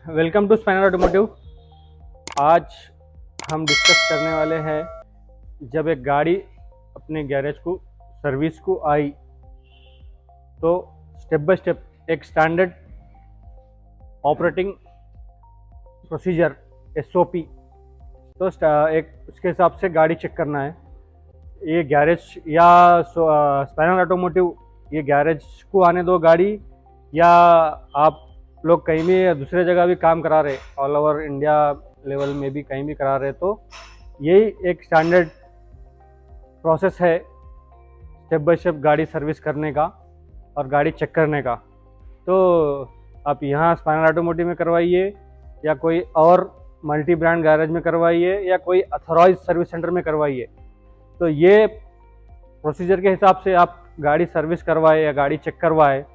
Welcome to spanner automotive. आज हम discuss करने वाले हैं जब एक गाड़ी अपने गैरेज को सर्विस को आई तो स्टेप बाय स्टेप एक स्टैंडर्ड ऑपरेटिंग प्रोसीजर एसओपी, तो एक उसके हिसाब से गाड़ी चेक करना है। ये गैरेज या स्पैनर ऑटोमोटिव ये गैरेज को आने दो गाड़ी, या आप लोग कहीं भी दूसरे जगह भी काम करा रहे, ऑल ओवर इंडिया लेवल में भी कहीं भी करा रहे, तो यही एक स्टैंडर्ड प्रोसेस है स्टेप बाय स्टेप गाड़ी सर्विस करने का और गाड़ी चेक करने का। तो आप यहाँ स्पैनर ऑटोमोटिव में करवाइए या कोई और मल्टी ब्रांड गैरेज में करवाइए या कोई अथॉराइज सर्विस सेंटर में करवाइए, तो ये प्रोसीजर के हिसाब से आप गाड़ी सर्विस करवाए या गाड़ी चेक करवाए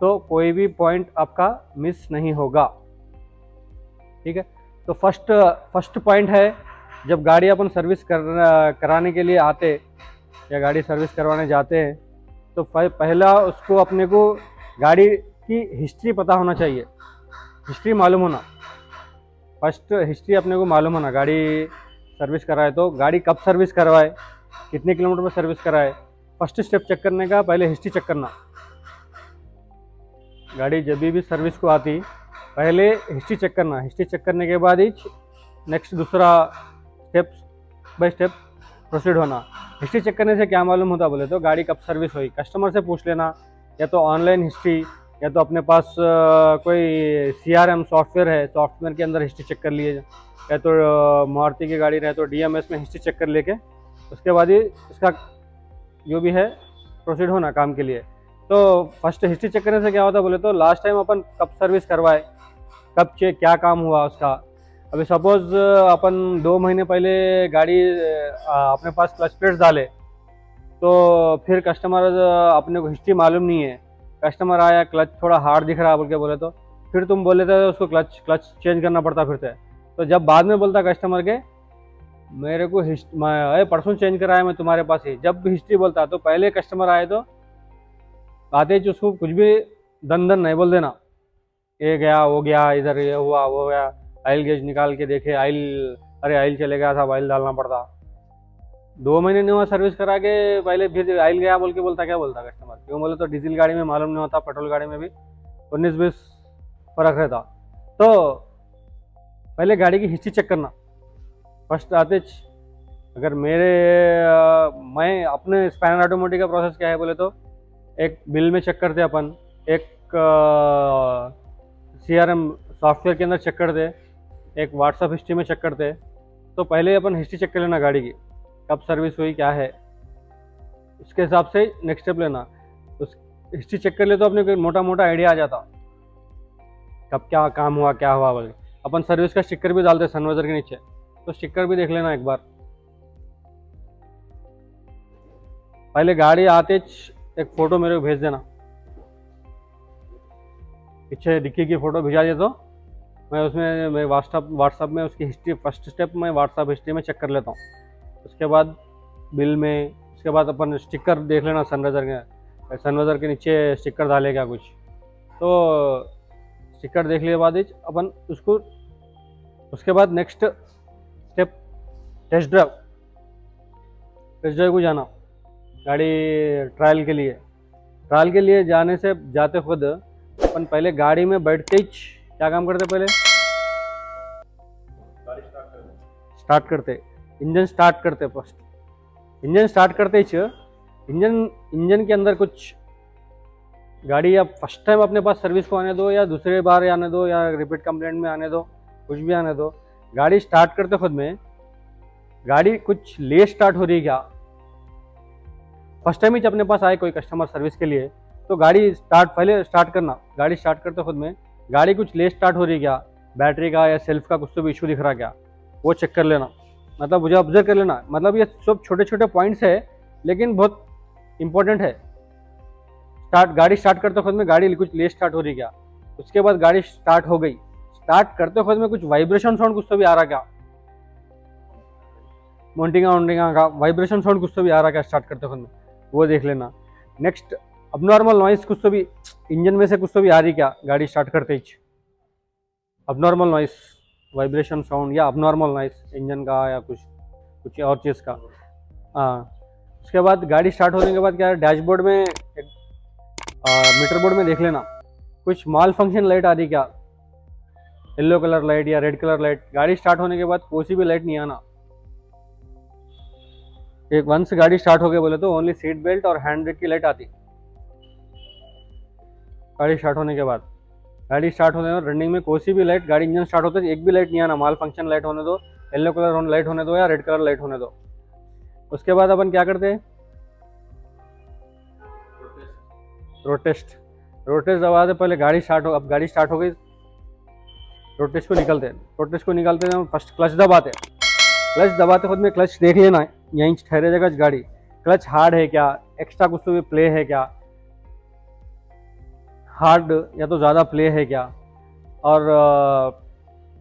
तो कोई भी पॉइंट आपका मिस नहीं होगा। ठीक है, तो फर्स्ट पॉइंट है, जब गाड़ी अपन सर्विस कराने के लिए आते या गाड़ी सर्विस करवाने जाते हैं तो पहला उसको अपने को गाड़ी की हिस्ट्री पता होना चाहिए, हिस्ट्री मालूम होना। फर्स्ट हिस्ट्री अपने को मालूम होना, गाड़ी सर्विस कराए तो गाड़ी कब सर्विस करवाए, कितने किलोमीटर में सर्विस कराए। फर्स्ट स्टेप चेक करने का पहले हिस्ट्री चेक करना। गाड़ी जब भी सर्विस को आती पहले हिस्ट्री चेक करना, हिस्ट्री चेक करने के बाद ही नेक्स्ट दूसरा स्टेप बाय स्टेप प्रोसीड होना। हिस्ट्री चेक करने से क्या मालूम होता बोले तो गाड़ी कब सर्विस हुई कस्टमर से पूछ लेना, या तो ऑनलाइन हिस्ट्री या तो अपने पास कोई CRM सॉफ्टवेयर है, सॉफ्टवेयर के अंदर हिस्ट्री चेक कर लिए, या तो मारुति की गाड़ी रहे तो DMS में हिस्ट्री चेक कर लेके उसके बाद ही इसका जो भी है प्रोसीड होना काम के लिए। तो फर्स्ट हिस्ट्री चेक करने से क्या होता है बोले तो लास्ट टाइम अपन कब सर्विस करवाए, कब चेक क्या काम हुआ उसका। अभी सपोज अपन 2 महीने पहले गाड़ी अपने पास क्लच प्लेट्स डाले तो फिर कस्टमर अपने को हिस्ट्री मालूम नहीं है, कस्टमर आया क्लच थोड़ा हार्ड दिख रहा बोल के बोले तो फिर तुम बोले थे उसको क्लच चेंज करना पड़ता फिर से। तो जब बाद में बोलता कस्टमर के मेरे को परसों चेंज कराया मैं तुम्हारे पास ही, जब भी हिस्ट्री बोलता तो पहले कस्टमर आए तो आते ही उसको कुछ भी दन नहीं बोल देना, ये गया वो गया, इधर ये हुआ वो गया, आइल गेज निकाल के देखे आइल, अरे आइल चले गया था, आइल डालना पड़ता। 2 महीने नहीं हुआ सर्विस करा के पहले फिर आइल गया बोल के बोलता, क्या बोलता कस्टमर? क्यों बोले तो डीजल गाड़ी में मालूम नहीं होता, पेट्रोल गाड़ी में भी 19-20 फर्क रहता। तो पहले गाड़ी की हिस्ट्री चेक करना फर्स्ट आते। अगर मैं अपने स्पैनर ऑटोमोटिव का प्रोसेस क्या है बोले तो एक बिल में चेक करते अपन, एक CRM सॉफ्टवेयर के अंदर चेक करते, एक व्हाट्सअप हिस्ट्री में चेक करते। तो पहले अपन हिस्ट्री चेक कर लेना गाड़ी की कब सर्विस हुई क्या है, उसके हिसाब से नेक्स्ट स्टेप लेना। उस हिस्ट्री चेक कर ले तो अपने को मोटा मोटा आइडिया आ जाता कब क्या काम हुआ क्या हुआ बोल। अपन सर्विस का स्टिकर भी डालते सनवाइजर के नीचे, तो स्टिकर भी देख लेना एक बार। पहले गाड़ी आते एक फ़ोटो मेरे को भेज देना, पीछे डिक्की की फ़ोटो भिजा दे तो मैं व्हाट्सअप में उसकी हिस्ट्री फर्स्ट स्टेप मैं व्हाट्सअप हिस्ट्री में चेक कर लेता हूँ। उसके बाद बिल में, उसके बाद अपन स्टिकर देख लेना सनवाइजर के नीचे स्टिकर डाले क्या कुछ, तो स्टिकर देख लिया बाद अपन उसको। उसके बाद नेक्स्ट स्टेप टेस्ट ड्राइव को जाना गाड़ी ट्रायल के लिए जाते खुद अपन पहले गाड़ी में बैठते ही क्या काम करते, पहले स्टार्ट करते, इंजन स्टार्ट करते। फर्स्ट इंजन स्टार्ट करते ही इंजन के अंदर कुछ गाड़ी आप फर्स्ट टाइम अपने पास सर्विस को आने दो या दूसरे बार आने दो या रिपीट कंप्लेंट में आने दो, कुछ भी आने दो, गाड़ी स्टार्ट करते खुद में गाड़ी कुछ लेट स्टार्ट हो रही क्या। फर्स्ट टाइम ही अपने पास आए कोई कस्टमर सर्विस के लिए तो गाड़ी पहले स्टार्ट करना, गाड़ी स्टार्ट करते खुद में गाड़ी कुछ लेट स्टार्ट हो रही क्या, बैटरी का या सेल्फ का कुछ तो भी इशू दिख रहा क्या, वो चेक कर लेना। मतलब मुझे ऑब्जर्व कर लेना, मतलब ये सब छोटे छोटे पॉइंट्स है लेकिन बहुत इंपॉर्टेंट है। गाड़ी स्टार्ट करते खुद में गाड़ी कुछ लेट स्टार्ट हो रही क्या, उसके बाद गाड़ी स्टार्ट हो गई, स्टार्ट करते खुद में कुछ वाइब्रेशन साउंड कुछ तो भी आ रहा क्या, मोन्टिंगा का वाइब्रेशन साउंड कुछ तो भी आ रहा क्या स्टार्ट करते खुद में, वो देख लेना। नेक्स्ट अब नॉर्मल नॉइस कुछ तो भी इंजन में से कुछ तो भी आ रही क्या गाड़ी स्टार्ट करते ही, अबनॉर्मल नॉइस, वाइब्रेशन साउंड या अबनॉर्मल नॉइस इंजन का या कुछ कुछ और चीज़ का। हाँ, उसके बाद गाड़ी स्टार्ट होने के बाद क्या है, डैशबोर्ड में मीटर बोर्ड में देख लेना कुछ माल फंक्शन लाइट आ रही क्या, येलो कलर लाइट या रेड कलर लाइट। गाड़ी स्टार्ट होने के बाद कोई सी भी लाइट नहीं आना। एक वंस गाड़ी स्टार्ट हो गई बोले तो ओनली सीट बेल्ट और हैंड ब्रेक की लाइट आती गाड़ी स्टार्ट होने के बाद। गाड़ी स्टार्ट होने रनिंग में कोई सी भी लाइट, गाड़ी इंजन स्टार्ट होते एक भी लाइट नहीं आना, माल फंक्शन लाइट होने दो, येलो कलर लाइट होने दो या रेड कलर लाइट होने दो। उसके बाद अपन क्या करते हैं, रोड टेस्ट दबाते पहले गाड़ी स्टार्ट हो। अब गाड़ी स्टार्ट हो गई, रोड टेस्ट को निकालते हैं फर्स्ट क्लच दबाते खुद में क्लच देख लेना यहीं ठहरे जगह गाड़ी, क्लच हार्ड है क्या, एक्स्ट्रा कुछ तो भी प्ले है क्या, हार्ड या तो ज़्यादा प्ले है क्या, और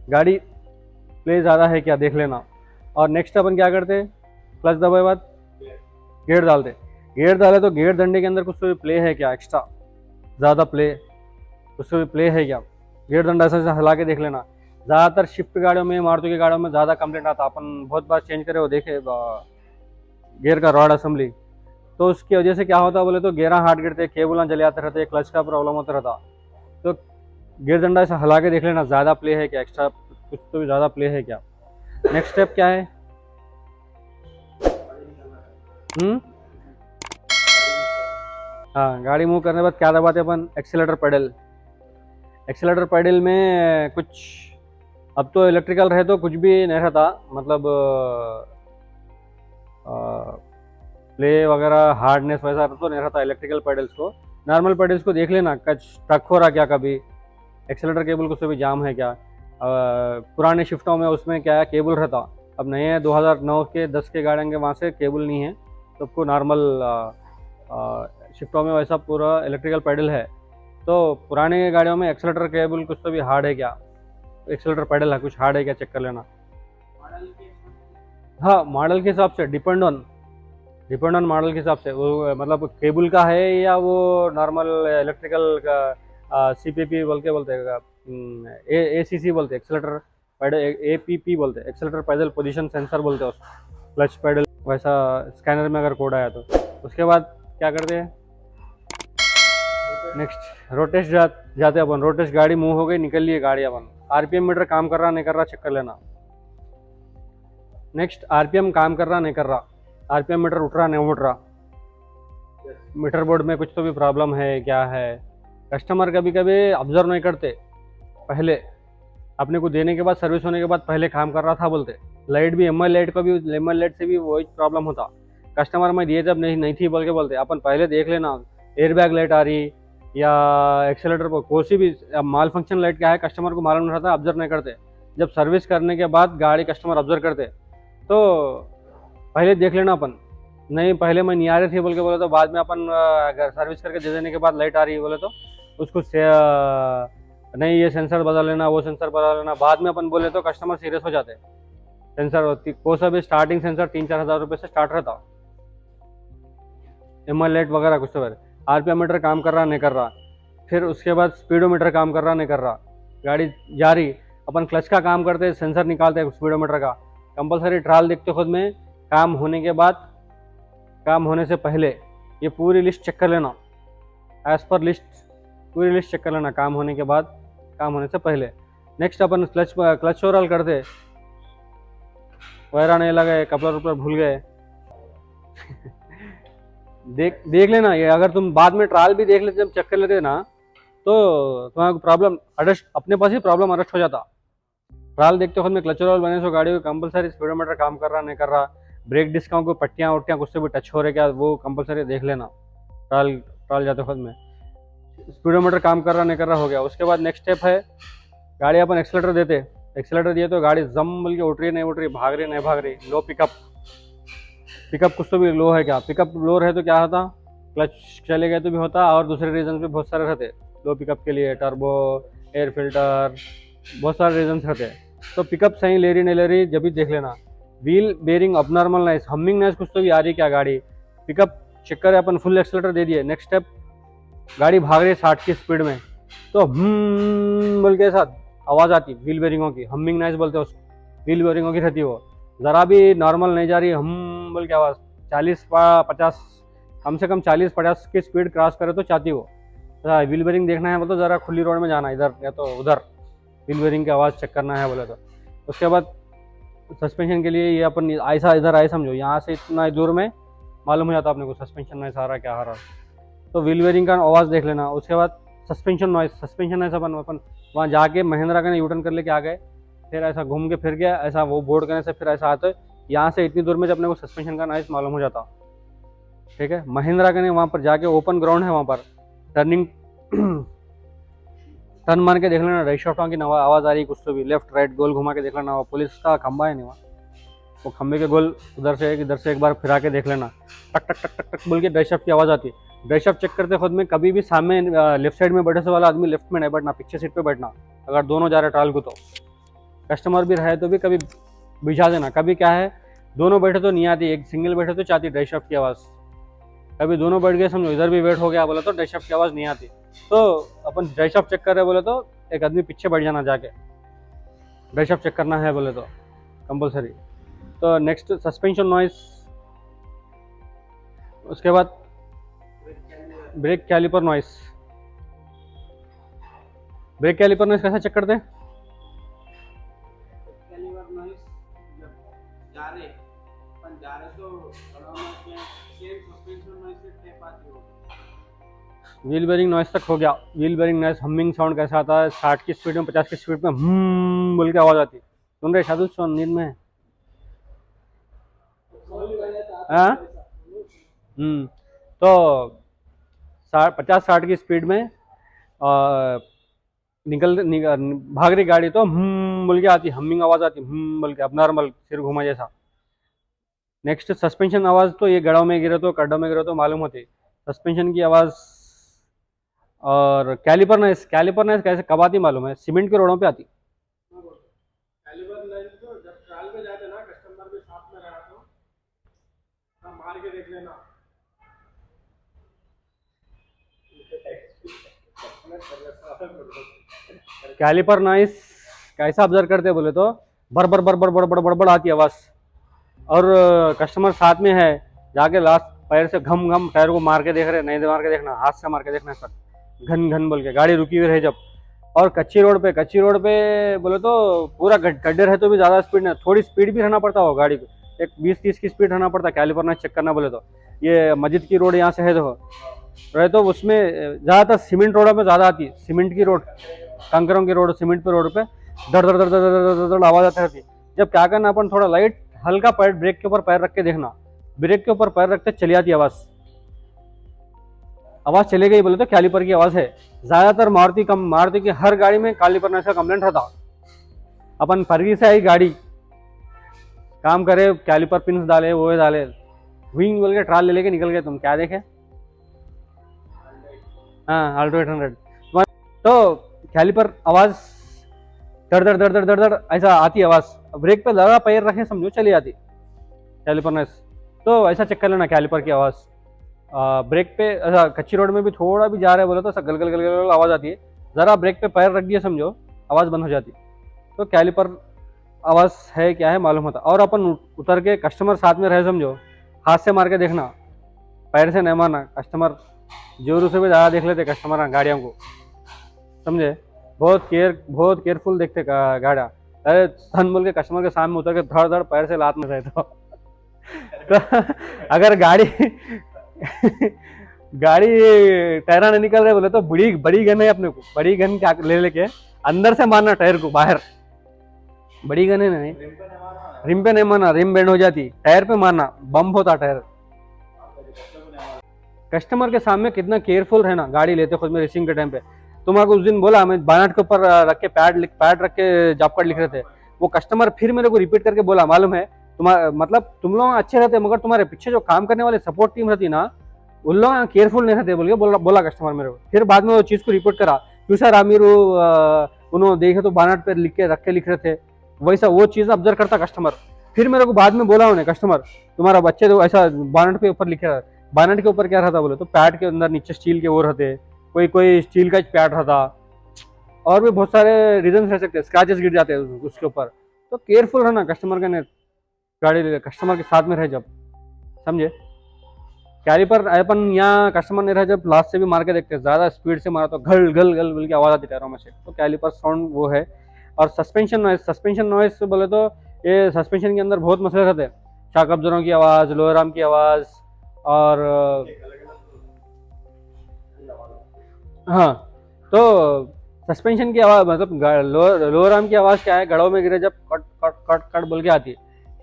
गाड़ी प्ले ज़्यादा है क्या देख लेना। और नेक्स्ट अपन क्या करते हैं, क्लच दबाए बाद गेयर डाले तो गेयर डंडे के अंदर कुछ तो भी प्ले है क्या, एक्स्ट्रा ज़्यादा प्ले कुछ तो भी प्ले है क्या, गेयर डंडा ऐसा हिला के देख लेना। ज़्यादातर शिफ्ट गाड़ियों में, मारुति की गाड़ियों में ज़्यादा कंप्लेंट आता, अपन बहुत बार चेंज करे वो देखे गियर का रॉड असेंबली, तो उसकी वजह से क्या होता बोले तो गेयरा हार्ड गिरते, केबल जले आते रहते, क्लच का प्रॉब्लम होता रहता। तो गियर डंडा ऐसा हिला के देख लेना ज़्यादा प्ले है क्या, एक्स्ट्रा कुछ तो भी ज़्यादा प्ले है क्या। नेक्स्ट स्टेप क्या है, हाँ, गाड़ी मूव करने के बाद क्या दबाते अपन, एक्सीलेटर पेडल में कुछ, अब तो इलेक्ट्रिकल रहे तो कुछ भी नहीं रहता, मतलब प्ले वगैरह हार्डनेस वैसा तो नहीं रहता इलेक्ट्रिकल पेडल्स को। नॉर्मल पेडल्स को देख लेना कच स्टक हो रहा क्या, कभी एक्सीलेटर केबल को भी जाम है क्या। पुराने शिफ्टों में उसमें क्या है केबल रहता, अब नए हैं 2009 के 10 के गाड़ियों के वहाँ से केबल नहीं है, तो आपको नॉर्मल शिफ्टों में वैसा पूरा इलेक्ट्रिकल पेडल है। तो पुराने गाड़ियों में एक्सीलेटर केबल कुछ तो भी हार्ड है क्या, एक्सीलेटर पेडल है कुछ हार्ड है क्या चेक कर लेना। हाँ, मॉडल के हिसाब से डिपेंड ऑन मॉडल के हिसाब से, वो मतलब केबल का है या वो नॉर्मल इलेक्ट्रिकल का CPP बोलते हैं, ACC बोलते हैं, एक्सीलेटर पेडल, APP बोलते हैं, एक्सीलेटर पेडल पोजीशन सेंसर बोलते हैं उसको, क्लच पेडल वैसा स्कैनर में अगर कोड आया तो। उसके बाद क्या करते हैं, नेक्स्ट रोड टेस्ट जाते अपन। रोड टेस्ट गाड़ी मूव हो गई, निकल लिए गाड़ी अपन, RPM मीटर काम कर रहा नहीं कर रहा चेक कर लेना। नेक्स्ट RPM काम कर रहा नहीं कर रहा, RPM मीटर उठ रहा नहीं उठ रहा, मीटर बोर्ड में कुछ तो भी प्रॉब्लम है क्या है। कस्टमर कभी कभी ऑब्जर्व नहीं करते, पहले अपने को देने के बाद सर्विस होने के बाद पहले काम कर रहा था बोलते। लाइट भी MI लाइट से भी वही प्रॉब्लम होता, कस्टमर में दिए जब नहीं थी बोल के बोलते। अपन पहले देख लेना एयरबैग लाइट आ रही या एक्सेलेटर पर कोई सी भी माल फंक्शन लाइट क्या है, कस्टमर को मालूम नहीं रहता, ऑब्जर्व नहीं करते। जब सर्विस करने के बाद गाड़ी कस्टमर ऑब्जर्व करते तो पहले देख लेना अपन, नहीं पहले मैं नहीं आ रही थी बोल के बोले तो बाद में अपन अगर सर्विस करके दे देने के बाद लाइट आ रही है बोले तो उसको नहीं ये सेंसर बदल लेना, वो सेंसर बदल लेना, बाद में अपन बोले तो कस्टमर सीरियस हो जाते। सेंसर को सा भी स्टार्टिंग सेंसर 3-4 हज़ार रुपये से स्टार्ट रहता, MI लाइट वगैरह कुछ तो। RPM मीटर काम कर रहा नहीं कर रहा, फिर उसके बाद स्पीडोमीटर काम कर रहा नहीं कर रहा, गाड़ी जा रही, अपन क्लच का काम करते सेंसर निकालते स्पीडोमीटर का, कंपलसरी ट्रायल देखते खुद में, काम होने के बाद, काम होने से पहले ये पूरी लिस्ट चेक कर लेना, एज पर लिस्ट पूरी लिस्ट चेक कर लेना, काम होने के बाद, काम होने से पहले। नेक्स्ट अपन क्लच ओवरऑल करते, वायरा नहीं लगाए, कपलर उपलर भूल गए देख लेना ये, अगर तुम बाद में ट्रायल भी देख लेते जब चेक कर लेते ना तो तुम्हारा प्रॉब्लम अरेस्ट, अपने पास ही प्रॉब्लम अरेस्ट हो जाता। ट्रायल देखते खुद में क्लच ओवरऑल बने सो गाड़ी को कंपलसरी स्पीडोमीटर काम कर रहा नहीं कर रहा, ब्रेक डिस्काउंट को पट्टियाँ उट्टियाँ कुछ से भी टच हो रहे क्या, वो कंपलसरी देख लेना ट्रायल जाते खुद में। स्पीडोमीटर काम कर रहा नहीं कर रहा हो गया। उसके बाद नेक्स्ट स्टेप है, गाड़ी अपन एक्सीलेटर दिए तो गाड़ी जम बोल के उठ रही नहीं उठ रही, भाग रही नहीं भाग रही, लो पिकअप कुछ तो भी लो है क्या, पिकअप लो रहे तो क्या होता, क्लच चले गए तो भी होता, और दूसरे रीजन भी बहुत सारे रहते लो पिकअप के लिए, टर्बो, एयर फिल्टर, बहुत सारे रीजन रहते। तो पिकअप सही ले रही नहीं ले रही जब भी देख लेना। Wheel bearing abnormal noise, humming noise कुछ तो भी आ रही क्या गाड़ी, पिकअप चेक करे अपन, फुल एक्सीलेटर दे दिए, नेक्स्ट स्टेप गाड़ी भाग रही है 60 की स्पीड में तो बोल के साथ आवाज़ आती व्हील बेरिंगों की, हमिंग नॉइज बोलते हैं उसको, व्हील बेरिंगों की रहती है वो, ज़रा भी नॉर्मल नहीं जा रही, हम बोल के आवाज़ 40-50, कम से कम 40-50 की स्पीड क्रॉस करे तो चाहती वो। व्हील बेरिंग देखना है बोले तो ज़रा खुली रोड में जाना, इधर या तो उधर व्हील बेरिंग की आवाज़ चेक करना है बोले तो। उसके बाद सस्पेंशन के लिए ये अपन ऐसा इधर आए समझो, यहाँ से इतना दूर में मालूम हो जाता अपने को सस्पेंशन नॉइस आ रहा क्या आ रहा, तो व्हील बेरिंग का आवाज़ देख लेना। उसके बाद सस्पेंशन नॉइस अपन वहाँ जाके महिंद्रा का यूटर्न कर लेके आ गए, फिर ऐसा घूम के फिर गया, ऐसा वो बोर्ड करने से फिर ऐसा आते यहाँ से इतनी दूर में जब अपने को सस्पेंशन का नॉइस मालूम हो जाता। ठीक है, महिंद्रा का नहीं, वहाँ पर जाके ओपन ग्राउंड है, वहाँ पर टर्निंग टर्न मार के देख लेना, रेशॉफ्टों की आवाज़ आ रही कुछ तो भी, लेफ्ट राइट गोल घुमा के देख लेना, वो पुलिस का खंबा है नहीं वहाँ, वो खंबे के गोल उधर से एक बार फिरा के देख लेना, टक टक टक टक टक बोल के ड्राइव की आवाज़ आती है। ड्राइव चेक करते खुद में कभी भी सामने लेफ्ट साइड में बैठे से वाला आदमी लेफ्ट में नहीं बैठना, पीछे सीट पे बैठना, अगर दोनों जा रहे ट्रायल को, तो कस्टमर भी रहे तो भी कभी बिछा देना। कभी क्या है, दोनों बैठे तो नहीं आती, एक सिंगल बैठे तो चाहती ड्राइव की आवाज़, कभी दोनों बैठ गए समझो, इधर भी वेट हो गया बोले तो ड्राइव की आवाज़ नहीं आती, तो अपन ड्राइव चेक कर रहे बोले तो एक आदमी पीछे बैठ जाना, जाके ड्राइव चेक करना है बोले तो कंपलसरी। तो नेक्स्ट सस्पेंशन नॉइस, उसके बाद brake caliper noise. Brake caliper noise कैसे चेक करते हैं? कैलिपर नॉइस जब जा रहे तो सेम सस्पेंशन नॉइस से टेप आती हो। व्हील बेरिंग नॉइस तक हो गया। Wheel bearing noise, humming sound कैसा आता है, 60 की स्पीड में 50 की स्पीड में बोल के आवाज़ आती, सुन रहे साधु नींद में? हाँ, तो 50-60 की स्पीड में भाग रही गाड़ी तो बोल के आती, हमिंग आवाज़ आती, बोल के अब नॉर्मल सिर घुमा जैसा। नेक्स्ट सस्पेंशन आवाज़, तो ये गड़ों में गिरे तो गड्ढों में गिरे तो मालूम होती सस्पेंशन की आवाज़। और कैलिपर नॉइस कैसे कब आती मालूम है? सीमेंट के रोडों पे आती। कैलिपर नॉइस तो जब ट्रायल पे जाते ना, कस्टमर भी साथ में रहा तो मार के देख लेना। कैलिपर नॉइस कैसा ऑब्जर्व करते बोले तो बर बर बर बर बर बर बड़बड़ आती आवाज़, और कस्टमर साथ में है, जाके लास्ट पैर से घम घम टायर को मार के देख रहे, नहीं मार के देखना, हाथ से मार के देखना सर, घन घन बोल के गाड़ी रुकी हुई रहे जब। और कच्ची रोड पे बोले तो पूरा गड्ढे रहे तो भी ज़्यादा स्पीड नहीं, थोड़ी स्पीड भी रहना पड़ता हो गाड़ी को, एक 20-30 की स्पीड रहना पड़ता कैलिपर नॉइस चेक करना बोले तो। ये मस्जिद की रोड यहाँ से है देखो, रहे तो उसमें ज़्यादातर सीमेंट रोड में ज़्यादा आती, सीमेंट की रोड, कंकरों की रोड, सीमेंट पे रोड पे दर दर दर दर दर दर दर आवाज़ आती रहती। जब क्या करना, अपन थोड़ा लाइट हल्का पैर ब्रेक के ऊपर पैर रख के देखना, ब्रेक के ऊपर पैर रखते चली आती आवाज़ चली गई बोले तो कैलिपर की आवाज़ है। ज़्यादातर मारुति की हर गाड़ी में कैलिपर नॉइस का कंप्लेंट रहता। अपन फर्गी से आई गाड़ी काम करे, कैलिपर पिन्स डाले, वो डाले, विंग बोल के ट्राल ले लेके निकल गए, तुम क्या देखे? हाँ, अल्टो 800, तो कैलिपर आवाज़ दर दर दर दर दर दर ऐसा आती आवाज़, ब्रेक पे ज़्यादा पैर रखे समझो चली आती कैलिपर नॉइस। तो ऐसा चेक कर लेना कैलिपर की आवाज़। ब्रेक पे ऐसा कच्ची रोड में भी थोड़ा भी जा रहे बोले तो ऐसा गल गल गल गल आवाज़ आती है, ज़रा ब्रेक पे पैर रख दिए समझो आवाज़ बंद हो जाती। तो कैलिपर आवाज़ है क्या है मालूम होता। और अपन उतर के कस्टमर साथ में रहे समझो, हाथ से मार के देखना, पैर से नहीं मारना, कस्टमर जोरों से भी ज़्यादा देख लेते कस्टमर गाड़ियों को, समझे? बहुत केयरफुल देखते गाड़ा, अरे धन बोल के कस्टमर के सामने उतर के धड़ धड़ पैर से लात में रहे तो अगर गाड़ी टायरा नहीं निकल रहे बोले तो बड़ी गन है अपने को, बड़ी गन क्या ले लेके अंदर से मारना टायर को बाहर, बड़ी गन है नहीं, रिम पे नहीं मारना, रिम बेंड हो जाती, टायर पे मारना, बम होता टायर। कस्टमर के सामने कितना केयरफुल रहना गाड़ी लेते खुद में रेसिंग के टाइम पे। तुम्हारे उस दिन बोला, मैं बानट के ऊपर रख के पैड रख के जॉब कार्ड लिख रहे थे, वो कस्टमर फिर मेरे को रिपीट करके बोला, मालूम है तुम्हारा मतलब तुम लोग अच्छे रहते मगर तुम्हारे पीछे जो काम करने वाले सपोर्ट टीम रहती ना, उन लोग केयरफुल नहीं रहते बोल के बोला कस्टमर मेरे को। फिर बाद में वो चीज़ को रिपोर्ट करा, क्यों सर आप मेरे उन्होंने देखे तो बानट पे रख के लिख रहे थे, वैसा वो चीज़ ऑब्जर्व करता कस्टमर। फिर मेरे को बाद में बोला उन्हें कस्टमर, तुम्हारा बच्चे तो ऐसा बानट पे ऊपर लिखे रहा, बानट के ऊपर क्या रहता बोले तो पैड के अंदर नीचे स्टील के वो रहते, कोई स्टील का पैड रहता, और भी बहुत सारे रीजन रह सकते हैं, स्क्रैचेस गिर जाते हैं उसके ऊपर। तो केयरफुल रहना कस्टमर का गाड़ी कस्टमर के साथ में रहे जब, समझे। कैलिपर अपन यहाँ कस्टमर नहीं रहे जब लास्ट से भी मार के देखते हैं, ज़्यादा स्पीड से मारा तो घल घल घल बोल के आवाज़ आती टायरों में से, तो कैलिपर साउंड वो है। और सस्पेंशन नॉइस बोले तो ये सस्पेंशन के अंदर बहुत मसले रहते हैं, शॉक अब्जर्वरों की आवाज़, लोअर आर्म की आवाज़, और हाँ, तो सस्पेंशन की आवाज़ मतलब लोअर आर्म की आवाज़ क्या है, गड़ों में गिरे जब कट कट कट कट बोल के आती है।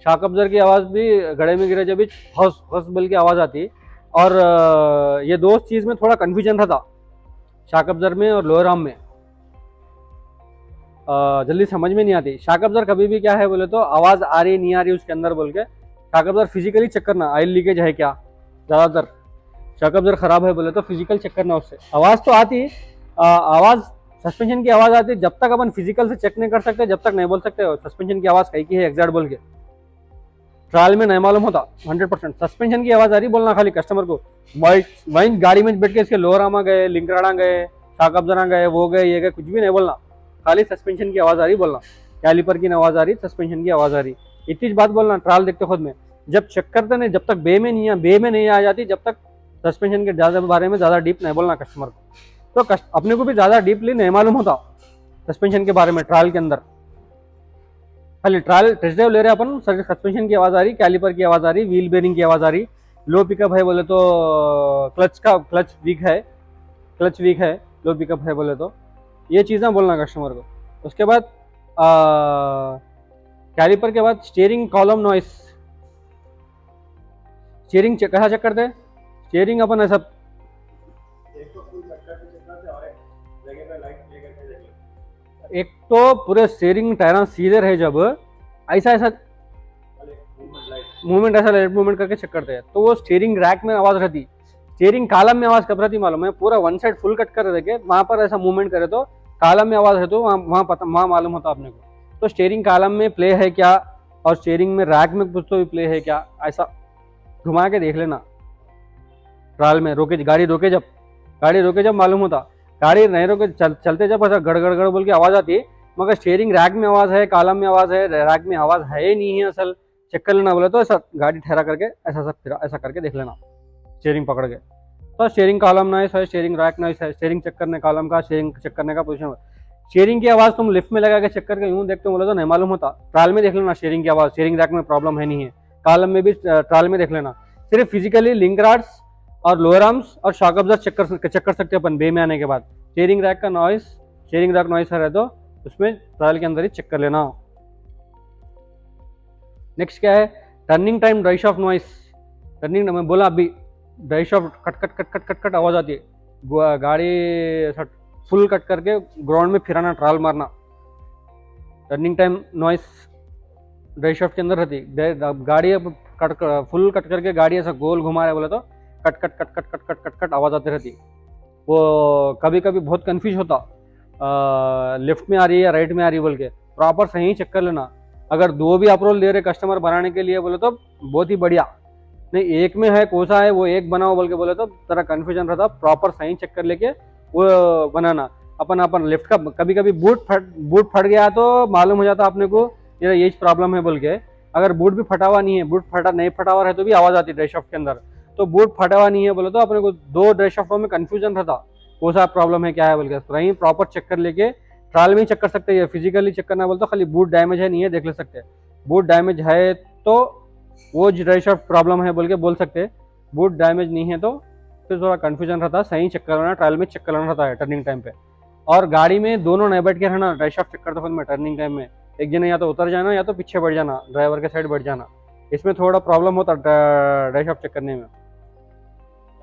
शॉक अब्जर्वर की आवाज़ भी गड़े में गिरे जब भी हस हस बोल के आवाज़ आती है। और ये दो चीज़ में थोड़ा कन्फ्यूजन था शॉक अब्जर्वर में और लोअर आर्म में, जल्दी समझ में नहीं आती। शॉक अब्जर्वर कभी भी क्या है बोले तो आवाज़ आ रही नहीं आ रही उसके अंदर बोल के शॉक अब्जर्वर फिजिकली चेक करना, ऑयल लीकेज है क्या, ज़्यादातर शॉक अब्जर्वर खराब है बोले तो फिजिकल चेक करना उससे। आवाज़ तो आती, आवाज़ सस्पेंशन की आवाज़ आती, जब तक अपन फिजिकल से चेक नहीं कर सकते जब तक नहीं बोल सकते सस्पेंशन की आवाज़ कहीं की है एग्जैक्ट बोल के, ट्रायल में नहीं मालूम होता 100%। सस्पेंशन की आवाज़ आ रही बोलना खाली कस्टमर को, वहीं गाड़ी में बैठ के इसके लोअर आर्म गए, लिंकराड़ा गए, शॉक अब्जर्वर गए, वो गए ये गए, कुछ भी नहीं बोलना, खाली सस्पेंशन की आवाज़ आ रही बोलना, कैलिपर की आवाज़ आ रही, सस्पेंशन की आवाज़ आ रही, इतनी बात बोलना। ट्रायल देखते खुद में जब चेक करते नहीं, जब तक बे में नहीं आ जाती जब तक सस्पेंशन के ज़्यादा बारे में ज़्यादा डीप नहीं बोलना कस्टमर को। तो अपने को भी ज़्यादा डीपली नहीं मालूम होता सस्पेंशन के बारे में ट्रायल के अंदर, खाली ट्रायल टेस्ट ड्राइव ले रहे अपन, सस्पेंशन की आवाज़ आ रही, कैलिपर की आवाज़ आ रही, व्हील बेरिंग की आवाज़ आ रही, लो पिकअप है बोले तो क्लच वीक है, लो पिकअप है बोले तो ये चीज़ें बोलना कस्टमर को। उसके बाद कैलिपर के बाद स्टीयरिंग कॉलम नॉइस, स्टीयरिंग कैसा चेक करते हैं, स्टीयरिंग अपन ऐसा एक तो पूरे स्टीयरिंग टायर सीधे रहे जब ऐसा मूवमेंट ऐसा लाइट मूवमेंट करके चेक करते हैं, तो वो स्टीयरिंग रैक में आवाज़ रहती, स्टीयरिंग कॉलम में आवाज़ कब रहती मालूम है, पूरा वन साइड फुल कट कर देके वहाँ पर ऐसा मूवमेंट करे तो कॉलम में आवाज़ है, तो वहाँ मालूम होता अपने को। तो स्टीयरिंग कॉलम में प्ले है क्या और स्टीयरिंग में रैक में कुछ तो भी प्ले है क्या, ऐसा घुमा के देख लेना ट्रायल में। गाड़ी रोके जब मालूम होता, गाड़ी नहीं रोके चलते जब ऐसा गड़ गड़ गड़ बोल के आवाज़ आती, मगर स्टीयरिंग रैक में आवाज़ है, कॉलम में आवाज़ है, रैक में आवाज़ है ही नहीं है असल, चेक कर लेना बोले तो ऐसा गाड़ी ठहरा करके ऐसा करके देख लेना स्टीयरिंग पकड़ के। तो स्टीयरिंग कॉलम नॉइस है, स्टीयरिंग रैक नॉइस है, स्टीयरिंग चेक करने कॉलम का, स्टीयरिंग चेक करने का पोजीशन। स्टीयरिंग की आवाज़ तुम लिफ्ट में लगा के चेक करके यूँ देखते हो बोले तो नहीं मालूम होता, ट्रायल में देख लेना स्टीयरिंग की आवाज़, स्टीयरिंग रैक में प्रॉब्लम है नहीं है, कॉलम में भी ट्रायल में देख लेना। सिर्फ फिजिकली लिंक राड्स और लोअर आर्म्स और शॉक अब्जर्वर चेक कर सकते हैं अपन बे में आने के बाद। स्टीयरिंग रैक नॉइस है तो उसमें ट्रायल के अंदर ही चेक कर लेना। नेक्स्ट क्या है, turning time dry shaft noise. Turning मैं बोला अभी dry shaft cut cut cut cut cut cut आवाज़ आती है, गाड़ी ऐसा फुल कट करके ग्राउंड में फिराना, ट्रायल मारना, turning time noise dry shaft के अंदर रहती। गाड़ी फुल कट करके गाड़ी ऐसा गोल घुमा रहे बोले तो cut cut cut cut cut cut cut cut आवाज़ आती रहती। वो कभी कभी बहुत कंफ्यूज होता, लेफ्ट में आ रही है या राइट में आ रही है बोल के, प्रॉपर सही चेक कर लेना। अगर दो भी अप्रोल दे रहे कस्टमर बनाने के लिए बोले तो बहुत ही बढ़िया, नहीं एक में है कोसा है वो एक बनाओ बोल के बोले तो तरह कन्फ्यूजन रहता, प्रॉपर सही चेक कर लेके वो बनाना। अपन लेफ्ट का कभी कभी बूट फट गया तो मालूम हो जाता अपने को ये प्रॉब्लम है बोल के। अगर बूट भी फटा हुआ नहीं है, बूट नहीं फटा हुआ है तो भी आवाज़ आती ड्राई शाफ्ट के अंदर, तो बूट फटा हुआ नहीं है बोले तो अपने को दो ड्राई शाफ्टों में कन्फ्यूजन रहता, कौन सा प्रॉब्लम है क्या है बोल के। वहीं प्रॉपर चेक कर लेके ट्रायल में ही चेक कर सकते हैं, फिजिकली चेक करना बोलते तो खाली बूट डैमेज है नहीं है देख ले सकते हैं। बूट डैमेज है तो वो ड्राई शाफ्ट प्रॉब्लम है बोल के बोल सकते हैं, बूट डैमेज नहीं है तो फिर थोड़ा कन्फ्यूजन रहता, सही चेक करना, ट्रायल में चेक करना रहता है टर्निंग टाइम पे। और गाड़ी में दोनों नहीं बैठ के रहना, ड्राई शाफ्ट चेक करते खुद में टर्निंग टाइम में एक जने या तो उतर जाना या तो पीछे बैठ जाना, ड्राइवर के साइड बैठ जाना, इसमें थोड़ा प्रॉब्लम होता ड्राई शाफ्ट चेक करने में।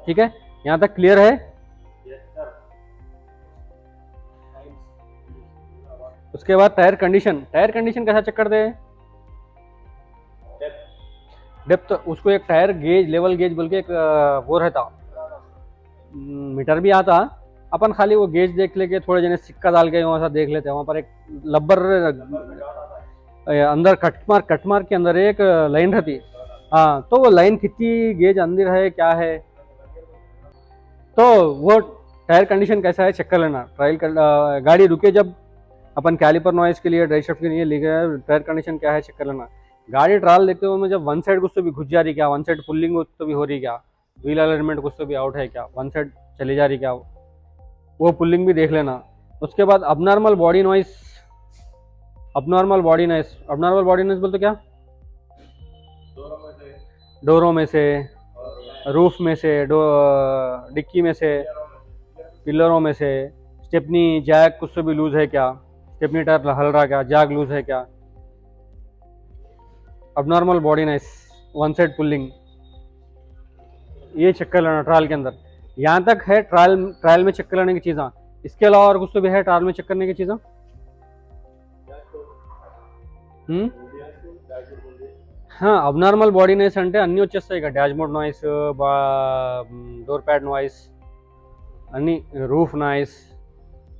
ठीक है, यहाँ तक क्लियर है? उसके बाद टायर कंडीशन कैसा चेक करते हैं? डेप्थ, उसको एक टायर गेज लेवल गेज बोल के एक वो रहता, मीटर भी आता, अपन खाली वो गेज देख लेके थोड़े जने सिक्का डाल के वहाँ देख लेते हैं, वहाँ पर एक लब्बर अंदर कट मार के अंदर एक लाइन रहती है, हाँ, तो वो लाइन कितनी गेज अंदर है क्या है, तो वो टायर कंडीशन कैसा है चेक कर लेना। गाड़ी रुके जब अपन कैलिपर नॉइस के लिए ड्राइव शाफ्ट के लिए लेके टायर कंडीशन क्या है चेक कर लेना। गाड़ी ट्रायल देखते हुए जब वन साइड कुछ तो भी घुस जा रही क्या, वन साइड पुलिंग कुछ तो भी हो रही क्या, व्हील अलाइनमेंट कुछ तो भी आउट है क्या, वन साइड चली जा रही क्या, वो पुलिंग भी देख लेना। उसके बाद abnormal body noise, abnormal body noise बोलते क्या, डोरों में से, रूफ में से, डिक्की में से, पिलरों में से, स्टेपनी जैक कुछ तो भी लूज है क्या, स्टेपनी टायर हल रहा क्या, जैक लूज है क्या, abnormal body noise, one side pulling, ये चेक कर लेना ट्रायल के अंदर। यहाँ तक है ट्रायल में चेक कर लेने की चीज़ें। इसके अलावा और कुछ तो भी है ट्रायल में चेक करने की चीज़ें? हाँ, అబ్నార్మల్ బాడీ నాయిస్ అంటే అన్నీ వచ్చేస్తాయి ఇక, dashboard noise, door pad noise, అన్నీ, రూఫ్ నాయిస్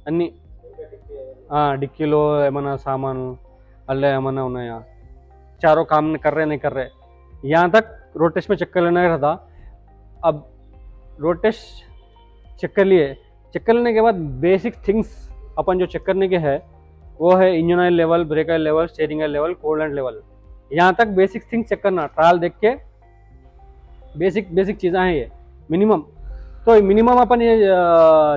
అన్నీ, డిక్కీలో ఏమైనా సామాను అలా ఏమైనా ఉన్నాయా, चारों काम कर रहे नहीं कर रहे, यहाँ तक रोड टेस्ट में चेक कर लेना रहता। अब रोड टेस्ट चेक कर लिए, चेक कर लेने के बाद बेसिक थिंग्स अपन जो चेक करने के है वो है engine oil level, brake oil level, steering oil level, coolant level. यहाँ तक बेसिक थिंग चेक करना, ट्रायल देख के बेसिक चीज़ें हैं ये मिनिमम। तो मिनिमम अपन ये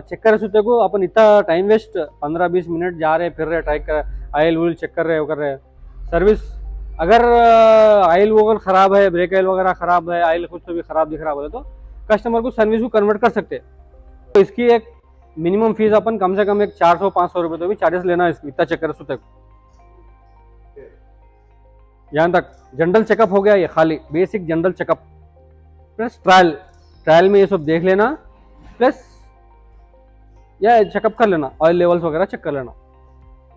चेक कर सकते को, अपन इतना टाइम वेस्ट 15-20 मिनट जा रहे फिर रहे, ट्राई कर, ऑयल वूल चेक कर रहे हो कर रहे, सर्विस अगर ऑयल वगैरह ख़राब है, ब्रेक ऑयल वगैरह ख़राब है, ऑयल कुछ तो भी ख़राब दिख रहा बोले तो कस्टमर को सर्विस को कन्वर्ट कर सकते। तो इसकी एक मिनिमम फीस अपन कम से कम एक 400-500 रुपये तो भी चार्जेस लेना है इसको, इतना चेक कर सकते। यहाँ तक जनरल चेकअप हो गया, ये खाली basic general checkup plus trial में ये सब देख लेना, प्लस या चेकअप कर लेना, ऑयल लेवल्स वगैरह चेक कर लेना।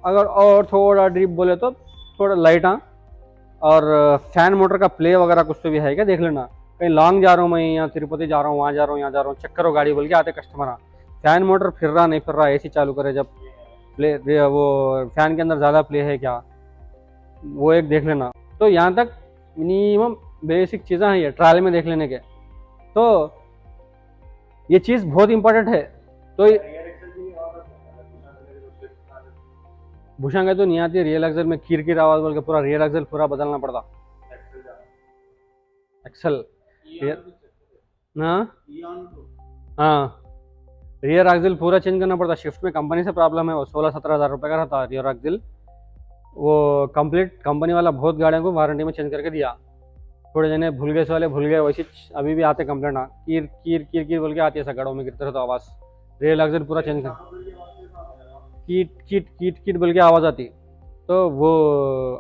अगर और थोड़ा ड्रीप बोले तो थोड़ा लाइट, हाँ, और फैन मोटर का प्ले वगैरह कुछ तो भी है क्या देख लेना। कहीं लॉन्ग जा रहा हूँ मैं, यहाँ तिरुपति जा रहा हूँ, वहाँ जा रहा हूँ, यहाँ जा रहा हूँ, चेक करो गाड़ी बोल के आते कस्टमर। हाँ, फैन मोटर फिर रहा नहीं फिर रहा, एसी चालू करे जब प्ले, वो फैन के अंदर ज़्यादा प्ले है क्या, वो एक देख लेना। तो यहाँ तक मिनिमम बेसिक चीज़ें हैं ये ट्रायल में देख लेने के। तो ये चीज़ बहुत इंपॉर्टेंट है। तो भूषण तो नहीं आती रियल एक्सल में, कीर आवाज़ बोल के पूरा रियल एक्सल पूरा बदलना पड़ता, एक्सल हाँ, रियर एक्सल पूरा चेंज करना पड़ता। शिफ्ट में कंपनी से प्रॉब्लम है, वो 16-17 हज़ार रुपये का रहता रियर एक्सल, वो कंप्लीट कंपनी वाला बहुत गाड़ियों को वारंटी में चेंज करके दिया। थोड़े जने भूल गए वाले भूल गए, वैसे अभी भी आते कंप्लेंट, हाँ, कीर कीर कीर कीर बोल के आती है, ऐसा गाड़ों में गिरते रहता आवाज़, रियल एक्सल पूरा चेंज कर, कीट कीट कीट कीट बोल के आवाज़ आती। तो वो